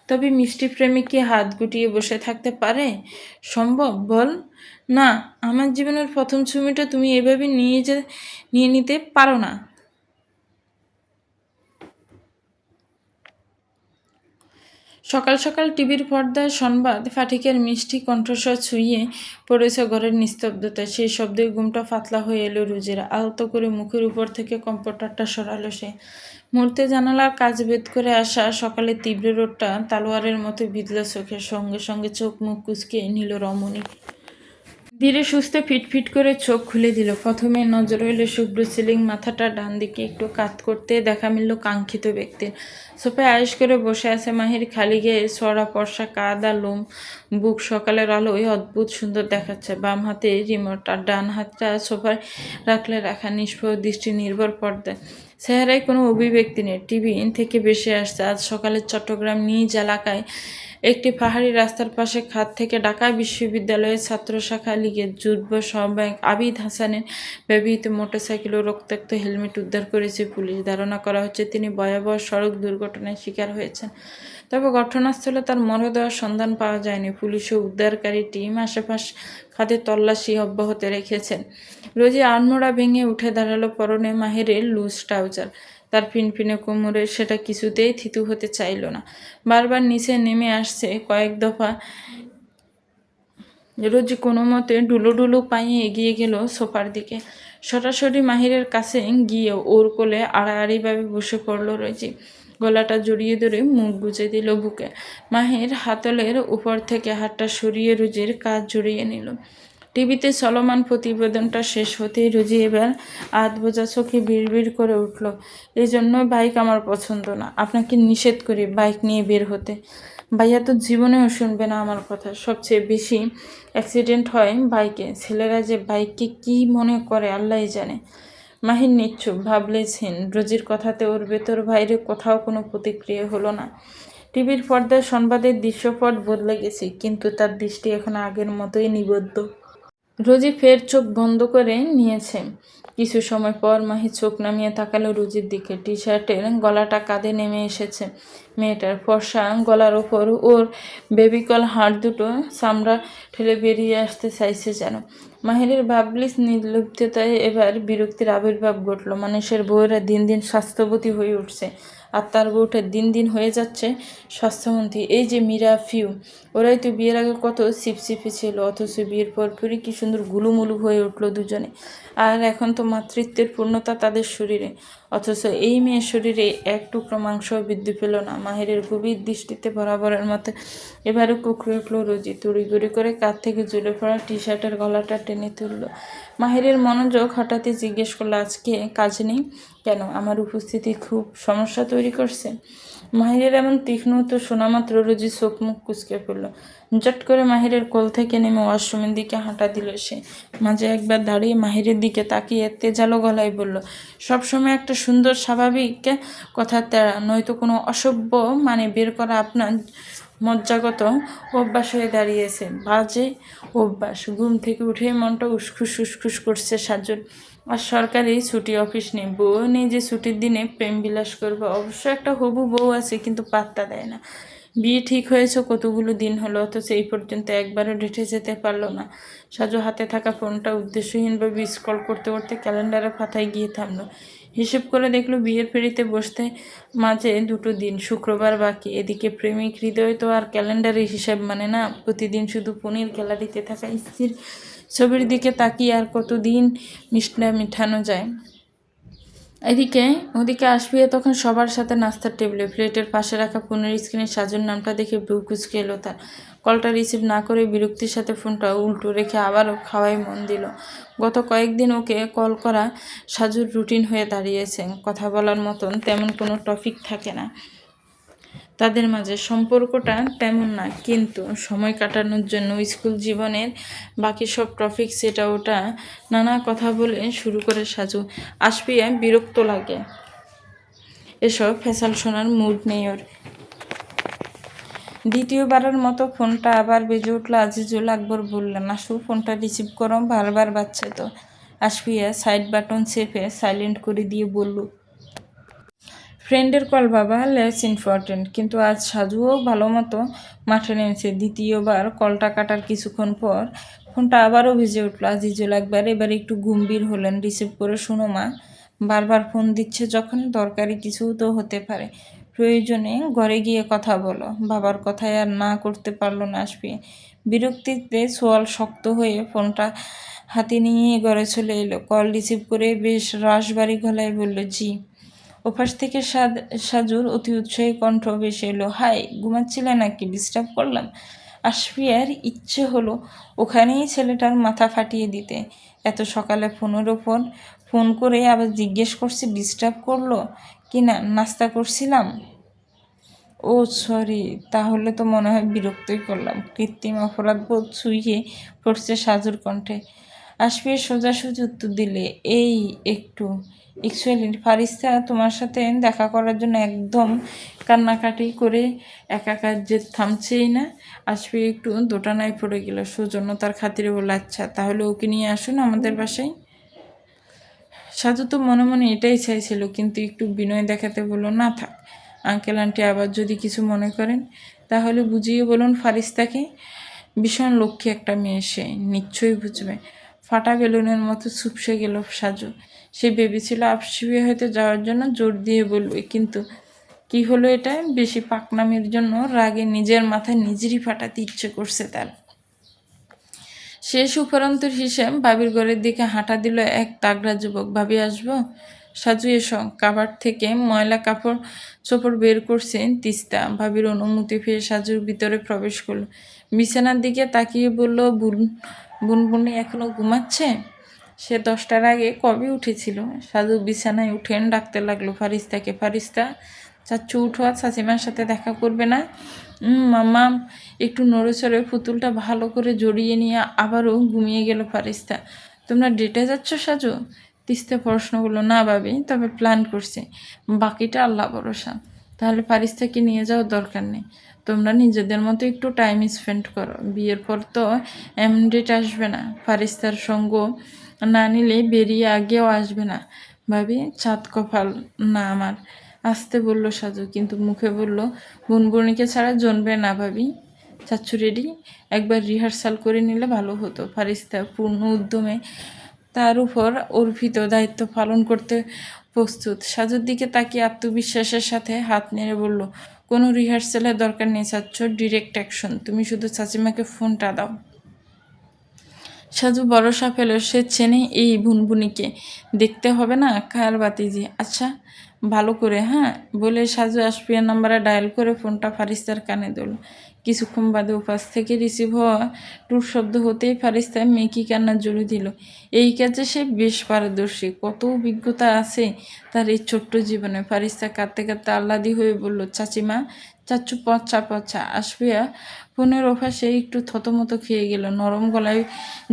তবে মিষ্টি প্রেমিক কি হাত গুটিয়ে বসে থাকতে পারে? সম্ভব বল? না, আমার জীবনের প্রথম ছবিটা তুমি এভাবে নিয়ে নিতে পারো না। সকাল সকাল টিভির পর্দায় সংবাদ ফাটিকের মিষ্টি কণ্ঠস্বর ছুঁয়ে পড়েছে ঘরের নিস্তব্ধতায়। সেই শব্দে ঘুমটা পাতলা হয়ে এলো রুজির। আলতো করে মুখের উপর থেকে কম্পিউটারটা সরালো সে। মুহূর্তে জানালার কাজ ভেদ করে আসা সকালের তীব্র রোদটা তালোয়ারের মতো বিঁধল চোখের। সঙ্গে সঙ্গে চোখ মুখ কুঁচকে নিল রমণী। ধীরে সুস্থে ফিটফিট করে চোখ খুলে দিল। প্রথমে নজর হইল শুভ্র সিলিং, মাথাটা ডান দিকে একটু কাত করতে দেখা মিলল কাঙ্ক্ষিত ব্যক্তির। সোফায় আয়েশ করে বসে আছে মাহির, খালি গায়ে ছড়া পর্সা কাদা লোম, বুক সকালের আলোয় অদ্ভুত সুন্দর দেখাচ্ছে। বাম হাতে রিমোট আর ডান হাতটা সোফায় রাখলে রাখা, নিষ্প্রভ দৃষ্টি নির্ভর পর্দায়। চেহারায় কোনো অভিব্যক্তি নেই, টিভি থেকে বেশি আসছে। আজ সকালে চট্টগ্রাম নিজ এলাকায় একটি পাহাড়ি রাস্তার পাশে খাত থেকে ঢাকা বিশ্ববিদ্যালয়ের ছাত্র শাখা লীগের যুগ্ম আহ্বায়ক আবিদ হাসানের ব্যবহৃত মোটরসাইকেল ও রক্তাক্ত হেলমেট উদ্ধার করেছে পুলিশ। ধারণা করা হচ্ছে তিনি ভয়াবহ সড়ক দুর্ঘটনায় শিকার হয়েছেন, তবে ঘটনাস্থলে তার মরদেহের সন্ধান পাওয়া যায়নি। পুলিশ ও উদ্ধারকারী টিম আশেপাশ খাদে তল্লাশি অব্যাহত রেখেছেন। রোজি আড়মোড়া ভেঙে উঠে দাঁড়ালো। পরনে মাহিরের লুজ ট্রাউজার, তার ফিনফিনে কোমরে সেটা কিছুতেই থিতু হতে চাইল না। বারবার নিচে নেমে আসছে কয়েক দফা। রোজি কোনো মতে ডুলো পায়ে এগিয়ে গেল সোফার দিকে। সরাসরি মাহিরের কাছে গিয়ে ওর কোলে আড়াআড়িভাবে বসে পড়ল রোজি। গলাটা জড়িয়ে ধরে মুখ গুজে দিল বুকে। মাহির হাতলের উপর থেকে হাতটা সরিয়ে রোজির কাজ জড়িয়ে নিল। টিভিতে চলমান প্রতিবেদনটা শেষ হতেই রোজি এবার আধ বোঝা চোখে বিড়বিড় করে উঠল, এই জন্য বাইক আমার পছন্দ না। আপনাকে নিষেধ করি বাইক নিয়ে বের হতে। ভাইয়া তো জীবনেও শুনবে না আমার কথা। সবচেয়ে বেশি অ্যাক্সিডেন্ট হয় বাইকে। ছেলেরা যে বাইককে কী মনে করে আল্লাহই জানে। মাহির নিচ্ছুপ, ভাবলেছেন। রোজির কথাতে ওর ভেতর বাইরে কোথাও কোনো প্রতিক্রিয়া হলো না। টিভির পর্দায় সংবাদের দৃশ্যপট বদলে গেছে, কিন্তু তার দৃষ্টি এখন আগের মতোই নিবদ্ধ। রোজি ফের চোখ বন্ধ করে নিয়েছে। কিছু সময় পর মাহি চোখ নামিয়ে তাকালো রোজির দিকে। টি শার্টের গলাটা কাঁধে নেমে এসেছে মেয়েটার। ফর্সা গলার ওপর ওর বেবিকল হাড় দুটো চামড়া ঠেলে বেরিয়ে আসতে চাইছে যেন। মাহিরের ভাবলিস নির্লিপ্ততায় এবার বিরক্তির আবির্ভাব ঘটল। মানুষের বউয়েরা দিন দিন স্বাস্থ্যবতী হয়ে উঠছে, আর তার বউটা দিন দিন হয়ে যাচ্ছে স্বাস্থ্যমন্ত্রী। এই যে মীরা, ফিউ, ওরাই তো বিয়ের আগে কত সিপসিপি ছিল, অথচ বিয়ের পরপরই কি সুন্দর গুলুমুলু হয়ে উঠলো দুজনে। আর এখন তো মাতৃত্বের পূর্ণতা তাদের শরীরে, অথচ এই মেয়ের শরীরে এক টুকরো মাংস বৃদ্ধি পেল না। মাহিরের গভীর দৃষ্টিতে বরাবরের মতো এবারে কুকড়ে উঠল রোজি। তড়িঘড়ি করে কাঁধ থেকে ঝুলে পড়া টি শার্টের গলাটা টেনে তুলল। মাহিরের মনোযোগ হঠাৎই জিজ্ঞেস করলো, আজকে কাজ নেই কেন? আমার উপস্থিতি খুব সমস্যা তৈরি করছে? মাহিরের এমন তীক্ষ্ণ তো শোনা মাত্র রোজি চোখ মুখ কুঁচকে ফেলল। জট করে মাহিরের কোল থেকে নেমে ওয়াশরুমের দিকে হাঁটা দিল সে। মাঝে একবার দাঁড়িয়ে মাহিরের দিকে তাকিয়ে তেজালো গলায় বলল, সবসময় একটা সুন্দর স্বাভাবিক কথা তেড়া, নয়তো কোনো অসভ্য মানে বের করা আপনার মজ্জাগত অভ্যাস হয়ে দাঁড়িয়েছে। বাজে অভ্যাস। ঘুম থেকে উঠে মনটা উসখুস করছে সাজুর। আর সরকারি ছুটি, অফিস নেই, বউ নেই যে ছুটির দিনে প্রেম বিলাস করবে। অবশ্য একটা হবু বউ আছে, কিন্তু পাত্তা দেয় না। বিয়ে ঠিক হয়েছে কতগুলো দিন হলো, অথচ এই পর্যন্ত একবারও ডেটে যেতে পারলো না। সাজু হাতে থাকা ফোনটা উদ্দেশ্যহীনভাবে স্ক্রল করতে করতে ক্যালেন্ডারের পাতায় গিয়ে থামলো। হিসেব করে দেখলো বিয়ের ফেরিতে বসতে মাঝে 2টো দিন, শুক্রবার বাকি। এদিকে প্রেমিক হৃদয় তো আর ক্যালেন্ডারের হিসাব মানে না। প্রতিদিন শুধু ফোনের গ্যালারিতে থাকা স্ত্রীর ছবির দিকে তাকিয়ে আর কতদিন মিঠানো যায়। ওদিকে আসবিয়া তখন সবার সাথে নাস্তার টেবিলে। প্লেটের পাশে রাখা ফোনের স্ক্রিনে সাজুর নামটা দেখে ব্রু কুঁচকে এলো তার। কলটা রিসিভ না করে বিরক্তির সাথে ফোনটা উল্টো রেখে আবারও খাওয়ায় মন দিল। গত কয়েকদিন ওকে কল করা সাজুর রুটিন হয়ে দাঁড়িয়েছে। কথা বলার মতন তেমন কোনো টপিক থাকে না। তাদের মাঝে সম্পর্কটা তেমন না, কিন্তু সময় কাটানোর জন্য স্কুল জীবনের বাকি সব টপিক সেটা ওটা নানা কথা বলে শুরু করে সাজু। আশফিয়া বিরক্ত লাগে, এসব ফেসাল শোনার মুড নেই ওর। দ্বিতীয়বারের মতো ফোনটা আবার বেজে উঠলো। আজিজুল আকবর বললেন, আসু ফোনটা রিসিভ করো, বারবার বাজছে তো। আশফিয়া সাইড বাটন চেপে সাইলেন্ট করে দিয়ে বলল, ফ্রেন্ডের কল বাবা, লেটস ইম্পর্টেন্ট। কিন্তু আজ সাজুও ভালো মতো মাঠে নেমেছে। দ্বিতীয়বার কলটা কাটার কিছুক্ষণ পর ফোনটা আবারও ভেজে উঠলো। আজিজুল একবার এবার একটু গম্ভীর হলেন। রিসিভ করে, শোনো মা, বারবার ফোন দিচ্ছে যখন, দরকারি কিছু তো হতে পারে, প্রয়োজনে ঘরে গিয়ে কথা বলো। বাবার কথায় আর না করতে পারলো না আশফিয়া। বিরক্তিতে সোয়াল শক্ত হয়ে ফোনটা হাতে নিয়ে ঘরে চলে এলো। কল রিসিভ করে বেশ রাশবাড়ি গলায় বলল, জি। ওপাশ থেকে সাজুর অতি উৎসাহী কণ্ঠ ভেসে এলো, হাই, ঘুমাচ্ছিলে নাকি? ডিস্টার্ব করলাম? আশফিয়ার ইচ্ছে হলো ওখানেই ছেলেটার মাথা ফাটিয়ে দিতে। এত সকালে ফোনের ওপর ফোন করে আবার জিজ্ঞেস করছে ডিস্টার্ব করলো কি না, নাস্তা করছিলাম। ও সরি, তাহলে তো মনে হয় বিরক্তই করলাম। কৃত্রিম অপরাধবোধ ছুঁয়ে পড়ছে সাজুর কণ্ঠে। আশফিয়া সোজাসুজি উত্তর দিলে, এই একটু অ্যাকচুয়ালি ফারিস্তা তোমার সাথে দেখা করার জন্য একদম কান্নাকাটি করে একাকার যে থামছেই না। আশফিয়া একটু দোটানায় পড়ে গেল। সৌজন্যতার খাতিরে বলে, আচ্ছা তাহলে ওকে নিয়ে আসুন আমাদের বাসায়। সাজু তো মনে মনে এটাই চাইছিল, কিন্তু একটু বিনয় দেখাতে বলল, না থাক, আঙ্কেল আন্টি আবার যদি কিছু মনে করেন। তাহলে বুঝিয়ে বলুন ফারিস্তাকে। ভীষণ লক্ষ্মী একটা মেয়ে, সে নিশ্চয়ই বুঝবে। ফাটা বেলুনের মতো চুপসে গেল সাজু। সে ভেবেছিল আফসিয়ে হয়তো যাওয়ার জন্য জোর দিয়ে বলবে, কিন্তু কি হলো এটা? বেশি পাকনামির জন্য রাগে নিজের মাথায় নিজেরই ফাটাতে ইচ্ছে করছে তার। শেষ উপরন্তর হিসেব ভাবির ঘরের দিকে হাঁটা দিল এক তাগড়া যুবক। ভাবি আসবো? সাজু এসো। কাবার্ড থেকে ময়লা কাপড় চোপড় বের করছেন তিস্তা। ভাবির অনুমতি পেয়ে সাজুর ভিতরে প্রবেশ করলো। বিছানার দিকে তাকিয়ে বলল, বুনবুনি এখনো ঘুমাচ্ছে? সে 10টার আগে কবে উঠেছিল? সাজু বিছানায় উঠেন ডাকতে লাগলো ফারিস্তাকে। ফারিস্তা, চাচ্চু উঠো, চাচিমার সাথে দেখা করবে না? মাম্মা একটু নড়েচড়ে পুতুলটা ভালো করে জড়িয়ে নিয়ে আবারও ঘুমিয়ে গেল ফারিস্তা। তোমরা ডেটে যাচ্ছ সাজু? তিস্তা প্রশ্ন করলো, না ভাবি, তবে প্ল্যান করছি, বাকিটা আল্লাহ ভরসা। তাহলে ফারিস্তাকে নিয়ে যাওয়ার দরকার নেই, তোমরা নিজেদের মতো একটু টাইম স্পেন্ড করো। বিয়ের পর তো ডেট আসবে না, ফারিস্তার সঙ্গ না নিলে বেরিয়ে আগেও আসবে না। ভাবি, চাঁদ কপাল না আমার, আসতে বলল সাজু, কিন্তু মুখে বলল, বুনবুনিকে ছাড়া জমবে না ভাবি। চাচ্ছু রেডি? একবার রিহার্সাল করে নিলে ভালো হতো। ফারিস্তা পূর্ণ উদ্যমে তার উপর অর্পিত দায়িত্ব পালন করতে প্রস্তুত। সাজুর দিকে তাকিয়ে আত্মবিশ্বাসের সাথে হাত নেড়ে বলল, কোনো রিহার্সালের দরকার নেই চাচ্ছু, ডিরেক্ট অ্যাকশন। তুমি শুধু চাচিমাকে ফোনটা দাও। সাজু ভরসা পেল, সে চেনে এই বুনবুনিকে, দেখতে হবে না কার বাতিজি। আচ্ছা, ভালো করে, হ্যাঁ, বলে সাজু আশফিয়ার নাম্বারে ডায়াল করে ফোনটা ফারিস্তার কানে দিল। কিছুক্ষণ বাদে উপাস থেকে রিসিভ হওয়া টুর শব্দ হতেই ফারিস্তা মেকি কান্না জুড়ে দিল। এই কাজে সে বেশ পারদর্শী, কত অভিজ্ঞতা আছে তার এই ছোট্ট জীবনে। ফারিস্তা কাঁদতে কাঁদতে আহ্লাদি হয়ে বলল, চাচিমা, চাচ্চু পচা পচা। আশফিয়া ফোনের ওপাশে একটু থতমত খেয়ে গেল। নরম গলায়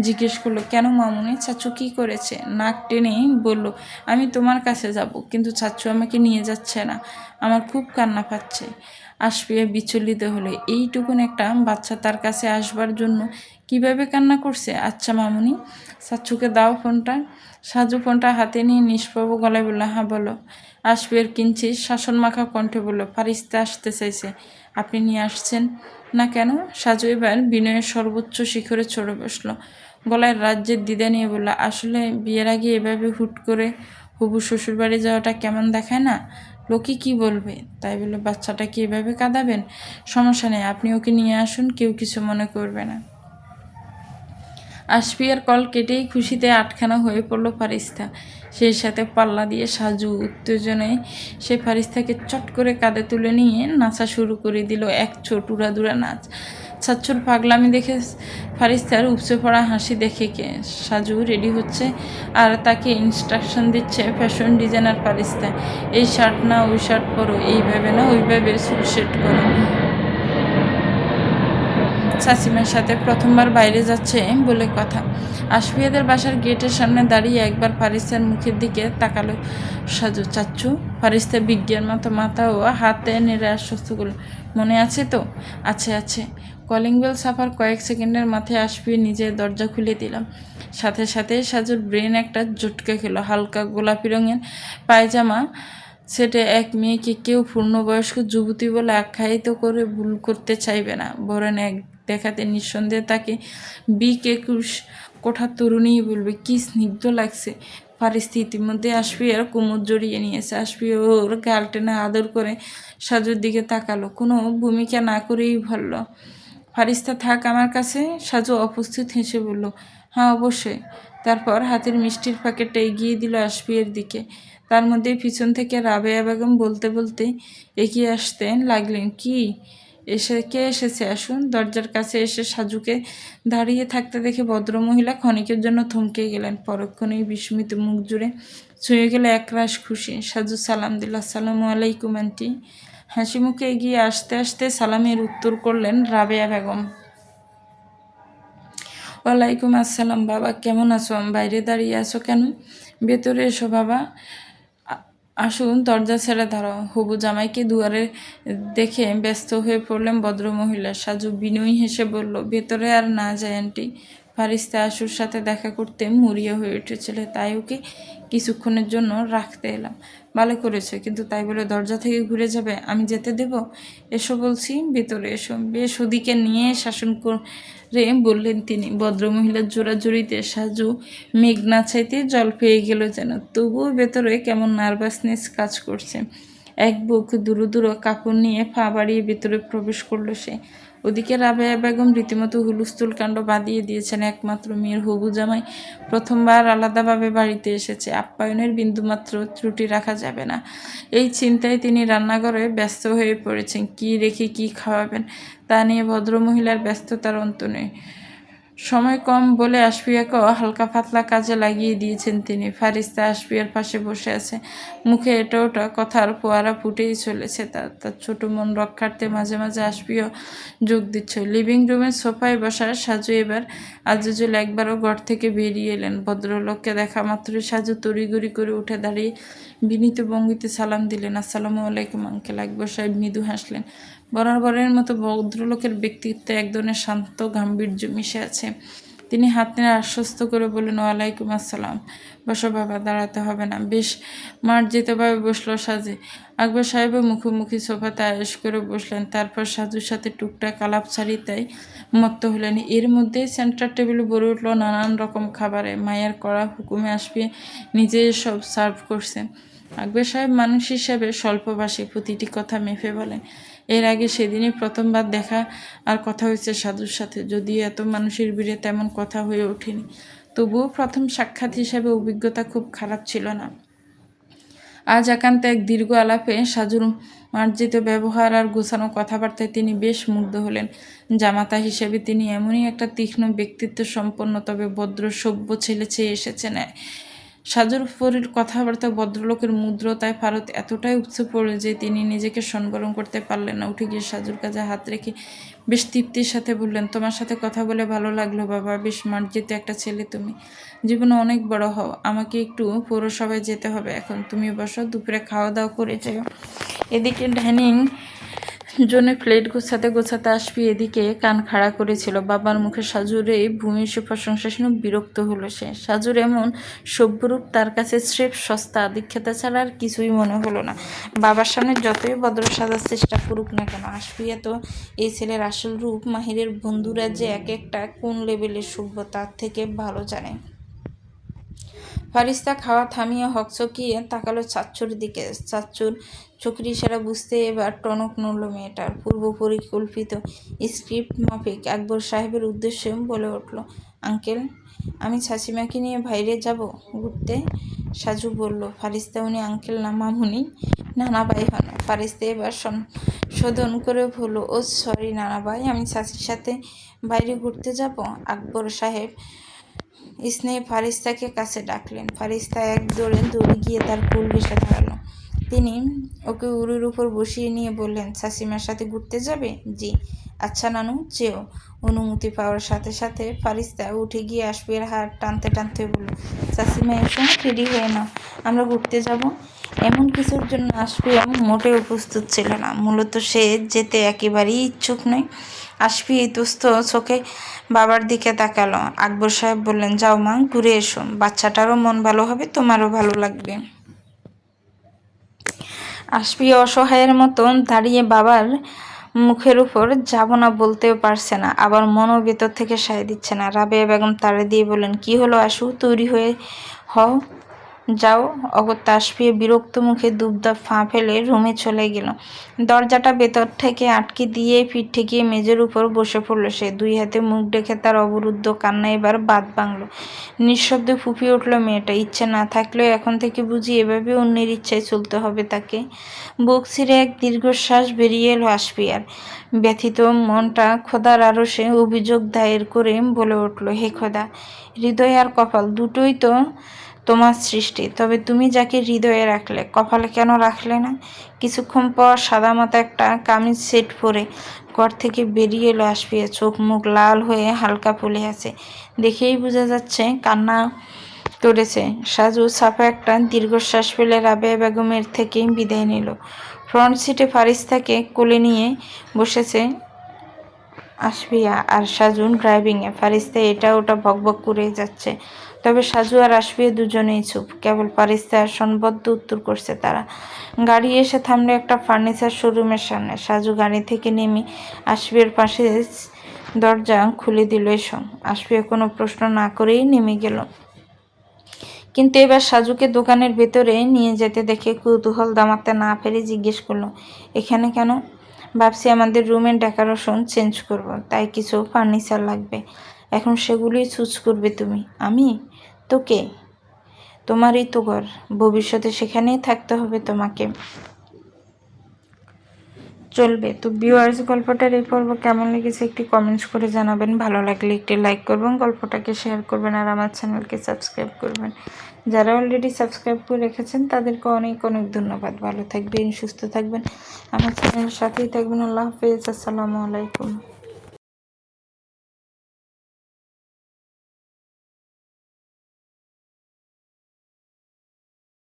জিজ্ঞেস করলো, কেন মামুনি, চাচু কি করেছে? নাক টেনে বলল, আমি তোমার কাছে যাব, কিন্তু চাচু আমাকে নিয়ে যাচ্ছে না, আমার খুব কান্না পাচ্ছে। আশফিয়া বিচলিত হলো। এইটুকুন একটা বাচ্চা তার কাছে আসবার জন্য কিভাবে কান্না করছে? আচ্ছা মামুনি, চাচুকে দাও ফোনটা। সাজু ফোনটা হাতে নিয়ে নিষ্প্রভ গলায় বলল, হ্যাঁ বলো। আশফিয়ার কিঞ্চিত শাসনমাখা কণ্ঠে বলল, ফারিস্তা আসতে চাইছে, আপনি নিয়ে আসছেন না কেন? সাজু এবার বিনয়ের সর্বোচ্চ শিখরে চড়ে বসলো। গলায় রাজ্যের দ্বিধা নিয়ে বলল, আসলে বিয়ের আগে এভাবে হুট করে হবু শ্বশুরবাড়ি যাওয়াটা কেমন দেখায় না? লোকে কি বলবে, তাই বলে বাচ্চাটাকে এভাবে কাঁদাবেন? সমস্যা নেই, আপনি ওকে নিয়ে আসুন, কেউ কিছু মনে করবে না। আশফিয়ার কল কেটেই খুশিতে আটখানা হয়ে পড়ল ফারিস্তা। সেই সাথে পাল্লা দিয়ে সাজু। উত্তেজনায় সে ফারিস্তাকে চট করে কাঁধে তুলে নিয়ে নাচা শুরু করে দিল, এক ছোট উড়াদুরা নাচ। চাচ্চুর পাগলামি দেখে ফারিস্তার উপচে পড়া হাসি দেখে কে সাজু রেডি হচ্ছে আর তাকে ইনস্ট্রাকশন দিচ্ছে ফ্যাশন ডিজাইনার ফারিস্তা। এই শার্ট না ওই শার্ট পরো, এইভাবে না ওইভাবে চুল সেট করো। চাচিমার সাথে প্রথমবার বাইরে যাচ্ছে বলে কথা। আশফিয়াদের বাসার গেটের সামনে দাঁড়িয়ে একবার ফারিস্তার মুখের দিকে তাকালো সাজু। চাচ্চু। ফারিস্তা বিজ্ঞান মতো মাথা ও হাতে নেড়ে আশ্বস্ত করল, মনে আছে তো? আছে আছে। কলিং বেল ছাপার কয়েক সেকেন্ডের মাথায় আশফিয়া নিজে দরজা খুলে দিলাম। সাথে সাথে সাজুর ব্রেন একটা ঝটকা খেলো। হালকা গোলাপি রঙের পায়জামা সেটে এক মেয়েকে কেউ পূর্ণবয়স্ক যুবতী বলে আখ্যায়িত করে ভুল করতে চাইবে না, বরং এক দেখাতে নিঃসন্দেহে তাকে 20-21 কোঠার তরুণীই বলবে। কি স্নিগ্ধ লাগছে। ফারিস্তা ইতিমধ্যে আশফিয়ার কোমর জড়িয়ে নিয়েছে। আশফিয়া ওর গাল টেনে আদর করে সাজুর দিকে তাকালো, কোনো ভূমিকা না করেই বলল, ফারিস্তা থাক আমার কাছে। সাজু অপ্রস্তুত হেসে বলল, হ্যাঁ অবশ্যই। তারপর হাতের মিষ্টির প্যাকেটটা এগিয়ে দিল আশফিয়ার দিকে। তার মধ্যে পিছন থেকে রাবেয়া বেগম বলতে বলতে এগিয়ে আসতে লাগলেন, কি কে এসেছে, আসুন। দরজার কাছে এসে সাজুকে দাঁড়িয়ে থাকতে দেখে ভদ্রমহিলা ক্ষণিকের জন্য থমকে গেলেন। পরক্ষণেই বিস্মিত মুখ জুড়ে ছুঁয়ে গেল একরাশ খুশি। সাজু সালাম দিল, আসসালামু আলাইকুম আন্টি। হাসি মুখে এগিয়ে আসতে আসতে সালামের উত্তর করলেন রাবেয়া বেগম। ওয়ালাইকুম আসসালাম। বাবা কেমন আছো? বাইরে দাঁড়িয়ে আছো কেন? ভেতরে এসো বাবা। আসুন, দরজা ছেড়ে দাঁড়াও। হবু জামাইকে দুয়ারে দেখে ব্যস্ত হয়ে পড়লেন ভদ্রমহিলা। সাজু বিনয়ী হেসে বলল, ভেতরে আর না যায় আন্টি। ফারিস্তা আশুর সাথে দেখা করতে মরিয়া হয়ে উঠেছিল, তাই ওকে কিছুক্ষণের জন্য রাখতে এলাম। ভালো করেছে, কিন্তু তাই বলে দরজা থেকে ঘুরে যাবে? আমি যেতে দেব? এসো বলছি, ভেতরে এসো। বেশ ওদিকে নিয়ে শাসন করে বললেন তিনি। ভদ্রমহিলার জোড়াজুড়িতে সাজু মেঘনা চাইতে জল পেয়ে গেল যেন। তবুও ভেতরে কেমন নার্ভাসনেস কাজ করছে। এক বুক দুরু দুরু কাপড় নিয়ে পা বাড়িয়ে ভেতরে প্রবেশ করলো সে। ওদিকে রাবেয়া বেগম রীতিমতো হুলস্থুল কাণ্ড বাঁধিয়ে দিয়েছেন। একমাত্র মেয়ের হবু জামাই প্রথমবার আলাদাভাবে বাড়িতে এসেছে, আপ্যায়নের বিন্দুমাত্র ত্রুটি রাখা যাবে না, এই চিন্তায় তিনি রান্নাঘরে ব্যস্ত হয়ে পড়েছেন। কি রেখে কি খাওয়াবেন তা নিয়ে ভদ্রমহিলার ব্যস্ততার অন্ত নেই। সময় কম বলে আশফিয়াকেও হালকা পাতলা কাজে লাগিয়ে দিয়েছেন তিনি। ফারিস্তা আশফিয়ার পাশে বসে আছে, মুখে এটা ওটা কথার ফোয়ারা ফুটেই চলেছে। তার ছোট মন রক্ষার্থে মাঝে মাঝে আশফিয়াও যোগ দিচ্ছে। লিভিং রুমের সোফায় বসা সাজু এবার আজুজুল একবারও ঘর থেকে বেরিয়ে এলেন। ভদ্রলোককে দেখা মাত্রই সাজু তড়িঘড়ি করে উঠে দাঁড়িয়ে বিনীত ভঙ্গিতে সালাম দিলেন, আসসালামু আলাইকুম আঙ্কেল। আকবর সাহেব মৃদু হাসলেন। বরাবরের মতো ভদ্রলোকের ব্যক্তিত্বে এক ধরনের শান্ত গাম্ভীর্য মিশে আছে। তিনি হাত নেড়ে আশ্বস্ত করে বললেন, ওয়ালাইকুম আসসালাম। বসো বাবা, দাঁড়াতে হবে না। বেশ মার্জিতভাবে বসলো সাজে। আকবর সাহেবের মুখোমুখি সোফাতে আয়েশ করে বসলেন। তারপর সাজুর সাথে টুকটাক আলাপচারিতায় মত্ত হলেন। এর মধ্যেই সেন্টার টেবিলে ভরে উঠল নানান রকম খাবারে। মায়ের কড়া হুকুমে আসবে নিজেই সব সার্ভ করছেন। আকবর সাহেব মানুষ হিসাবে স্বল্পভাষী, প্রতিটি কথা মেপে বলেন। এর আগে সেদিনই প্রথমবার দেখা আর কথা হয়েছে সাধুর সাথে, যদিও এত মানুষের ভিড়ে তেমন কথা হয়ে ওঠেনি। তবুও প্রথম সাক্ষাৎ হিসাবে অভিজ্ঞতা খুব খারাপ ছিল না। আজ একান্তে এক দীর্ঘ আলাপে সাজুর মার্জিত ব্যবহার আর গোছানো কথাবার্তায় তিনি বেশ মুগ্ধ হলেন। জামাতা হিসেবে তিনি এমনই একটা তীক্ষ্ণ ব্যক্তিত্ব সম্পন্ন তবে ভদ্র সভ্য ছেলে চেয়ে এসেছেন। সাজুর পরীর কথাবার্তা ভদ্রলোকের মুদ্রতায় ভারত এতটাই উপচে পড়ে যে তিনি নিজেকে সংবরণ করতে পারলেন না। উঠে গিয়ে সাজুর কাছে হাত রেখে বেশ তৃপ্তির সাথে বললেন, তোমার সাথে কথা বলে ভালো লাগলো বাবা। বেশ মার্জিত একটা ছেলে তুমি, জীবনে অনেক বড় হও। আমাকে একটু পৌরসভায় যেতে হবে এখন, তুমি বসো, দুপুরে খাওয়া দাওয়া করে যাও। এদিকে ডাইনিং জন্য প্লেট গোছাতে গোছাতে আসবি এদিকে কান খাড়া করেছিল। বাবার মুখে সাজুর এই ভূমিষ্ঠ প্রশংসা শুনে বিরক্ত হলো সে। সাজুর এমন সভ্যরূপ তার কাছে স্রেফ সস্তা আদিক্ষেতা ছাড়া আর কিছুই মনে হলো না। বাবার সামনে যতই ভদ্র সাজার চেষ্টা করুক না কেন, আসবিয়া তো এই ছেলের আসল রূপ মাহিরের বন্ধুরা যে এক একটা কোন লেভেলের সভ্য তার থেকে ভালো জানে। ফারিস্তা খাওয়া থামিয়ে হকচকিয়ে তাকালো চাচ্চুর দিকে। চাচ্চুর চোখের ইশারা বুঝতে এবার টনক নড়ল মেয়েটার। পূর্ব পরিকল্পিত স্ক্রিপ্ট মাফিক আকবর সাহেবের উদ্দেশ্যে বলে উঠল, আঙ্কেল আমি ছাচিমাকে নিয়ে বাইরে যাব ঘুরতে। সাজু বলল, ফারিস্তা উনি আঙ্কেল না মামুনি, নানা ভাই হন। ফারিস্তা এবার শোধন করে বলল, ও সরি নানা ভাই, আমি চাচির সাথে বাইরে ঘুরতে যাব। আকবর সাহেব স্নেহে ফারিস্তাকে কাছে ডাকলেন। ফারিস্তা এক দৌড়ে গিয়ে তার কুল ঘেঁষে দাঁড়ালো। তিনি ওকে উড়ুর উপর বসিয়ে নিয়ে বললেন, চাচিমার সাথে ঘুরতে যাবে? জি। আচ্ছা নানু, চেও। অনুমতি পাওয়ার সাথে সাথে ফারিস্তা উঠে গিয়ে আসফিয়ার হাত টানতে টানতে বলল, চাচিমা এসো, রেডি হয়ে নাও, আমরা ঘুরতে যাব। এমন কিছুর জন্য আসফিয়া মোটেও প্রস্তুত ছিল না। মূলত সে যেতে একেবারেই ইচ্ছুক নয়। আসফি ইতস্ত চোখে বাবার দিকে তাকালো। আকবর সাহেব বললেন, যাও মা, ঘুরে এসো, বাচ্চাটারও মন ভালো হবে, তোমারও ভালো লাগবে। আসফি অসহায়ের মতো দাঁড়িয়ে বাবার মুখের উপর যাব না বলতেও পারছে না, আবার মনও ভেতর থেকে সায় দিচ্ছে না। রাবেয়া বেগম তাড়া দিয়ে বললেন, কি হলো আশু, তৈরি হয়ে হও, যাও। অগত্যা আসফিয়া বিরক্ত মুখে দুবদাব ফাঁ ফেলে রুমে চলে গেল। দরজাটা ভেতর থেকে আটকে দিয়ে পিঠ ঠেকিয়ে মেঝের উপর বসে পড়ল সে। দুই হাতে মুখ ডেকে তার অবরুদ্ধ কান্না এবার বাদ ভাঙল। নিঃশব্দে ফুঁপিয়ে উঠল মেয়েটা। ইচ্ছে না থাকলেও এখন থেকে বুঝি এভাবে অন্যের ইচ্ছায় চলতে হবে তাকে। বুক ছিঁড়ে এক দীর্ঘশ্বাস বেরিয়ে এলো আসফিয়ার। ব্যথিত মনটা খোদার আরশে অভিযোগ দায়ের করে বলে উঠল, হে খোদা, হৃদয় আর কপাল দুটোই তো তোমার সৃষ্টি, তবে তুমি যাকে হৃদয়ে রাখলে, কপালে কেন রাখলে না? কিছুক্ষণ পর সাদামাটা একটা কামিজ সেট পরে ঘর থেকে বেরিয়ে এলো আসফিয়া। চোখ মুখ লাল হয়ে হালকা ফুলে আছে, দেখেই বোঝা যাচ্ছে কান্না করেছে। সাজু ছাপা একটা দীর্ঘশ্বাস ফেলে রাবেয়া বেগমের থেকে বিদায় নিল। ফ্রন্ট সিটে ফারিস্তাকে কোলে নিয়ে বসেছে আসফিয়া, আর সাজু ড্রাইভিংয়ে। ফারিস্তা এটা ওটা বকবক করে যাচ্ছে, তবে সাজু আর আসফিয়া দুজনেই চুপ। কেবল ফারিস্তা আসনবদ্ধ উত্তর করছে তারা। গাড়ি এসে থামলো একটা ফার্নিচার শোরুমের সামনে। সাজু গাড়ি থেকে নেমে আসফিয়ার পাশে দরজা খুলে দিল। এসো। আসফিয়া কোনো প্রশ্ন না করেই নেমে গেল। কিন্তু এবার সাজুকে দোকানের ভেতরে নিয়ে যেতে দেখে কৌতূহল দামাতে না পেরে জিজ্ঞেস করলো, এখানে কেন? ভাবছি আমাদের রুমের ডেকোরেশন চেঞ্জ করব, তাই কিছু ফার্নিচার লাগবে। এখন সেগুলোই চুজ করবে তুমি? আমি? তো কে? তোমারই তো ঘর, ভবিষ্যতে সেখানেই থাকতে হবে তোমাকে। চলবে তো। ভিউয়ার্স, গল্পটার এই পর্ব কেমন লেগেছে একটি কমেন্টস করে জানাবেন। ভালো লাগলে একটি লাইক করবেন, গল্পটাকে শেয়ার করবেন, আর আমার চ্যানেলকে সাবস্ক্রাইব করবেন। যারা অলরেডি সাবস্ক্রাইব করে রেখেছেন তাদেরকে অনেক অনেক ধন্যবাদ। ভালো থাকবেন, সুস্থ থাকবেন, আমার চ্যানেলের সাথেই থাকবেন। আল্লাহ হাফেজ, আসসালামু আলাইকুম।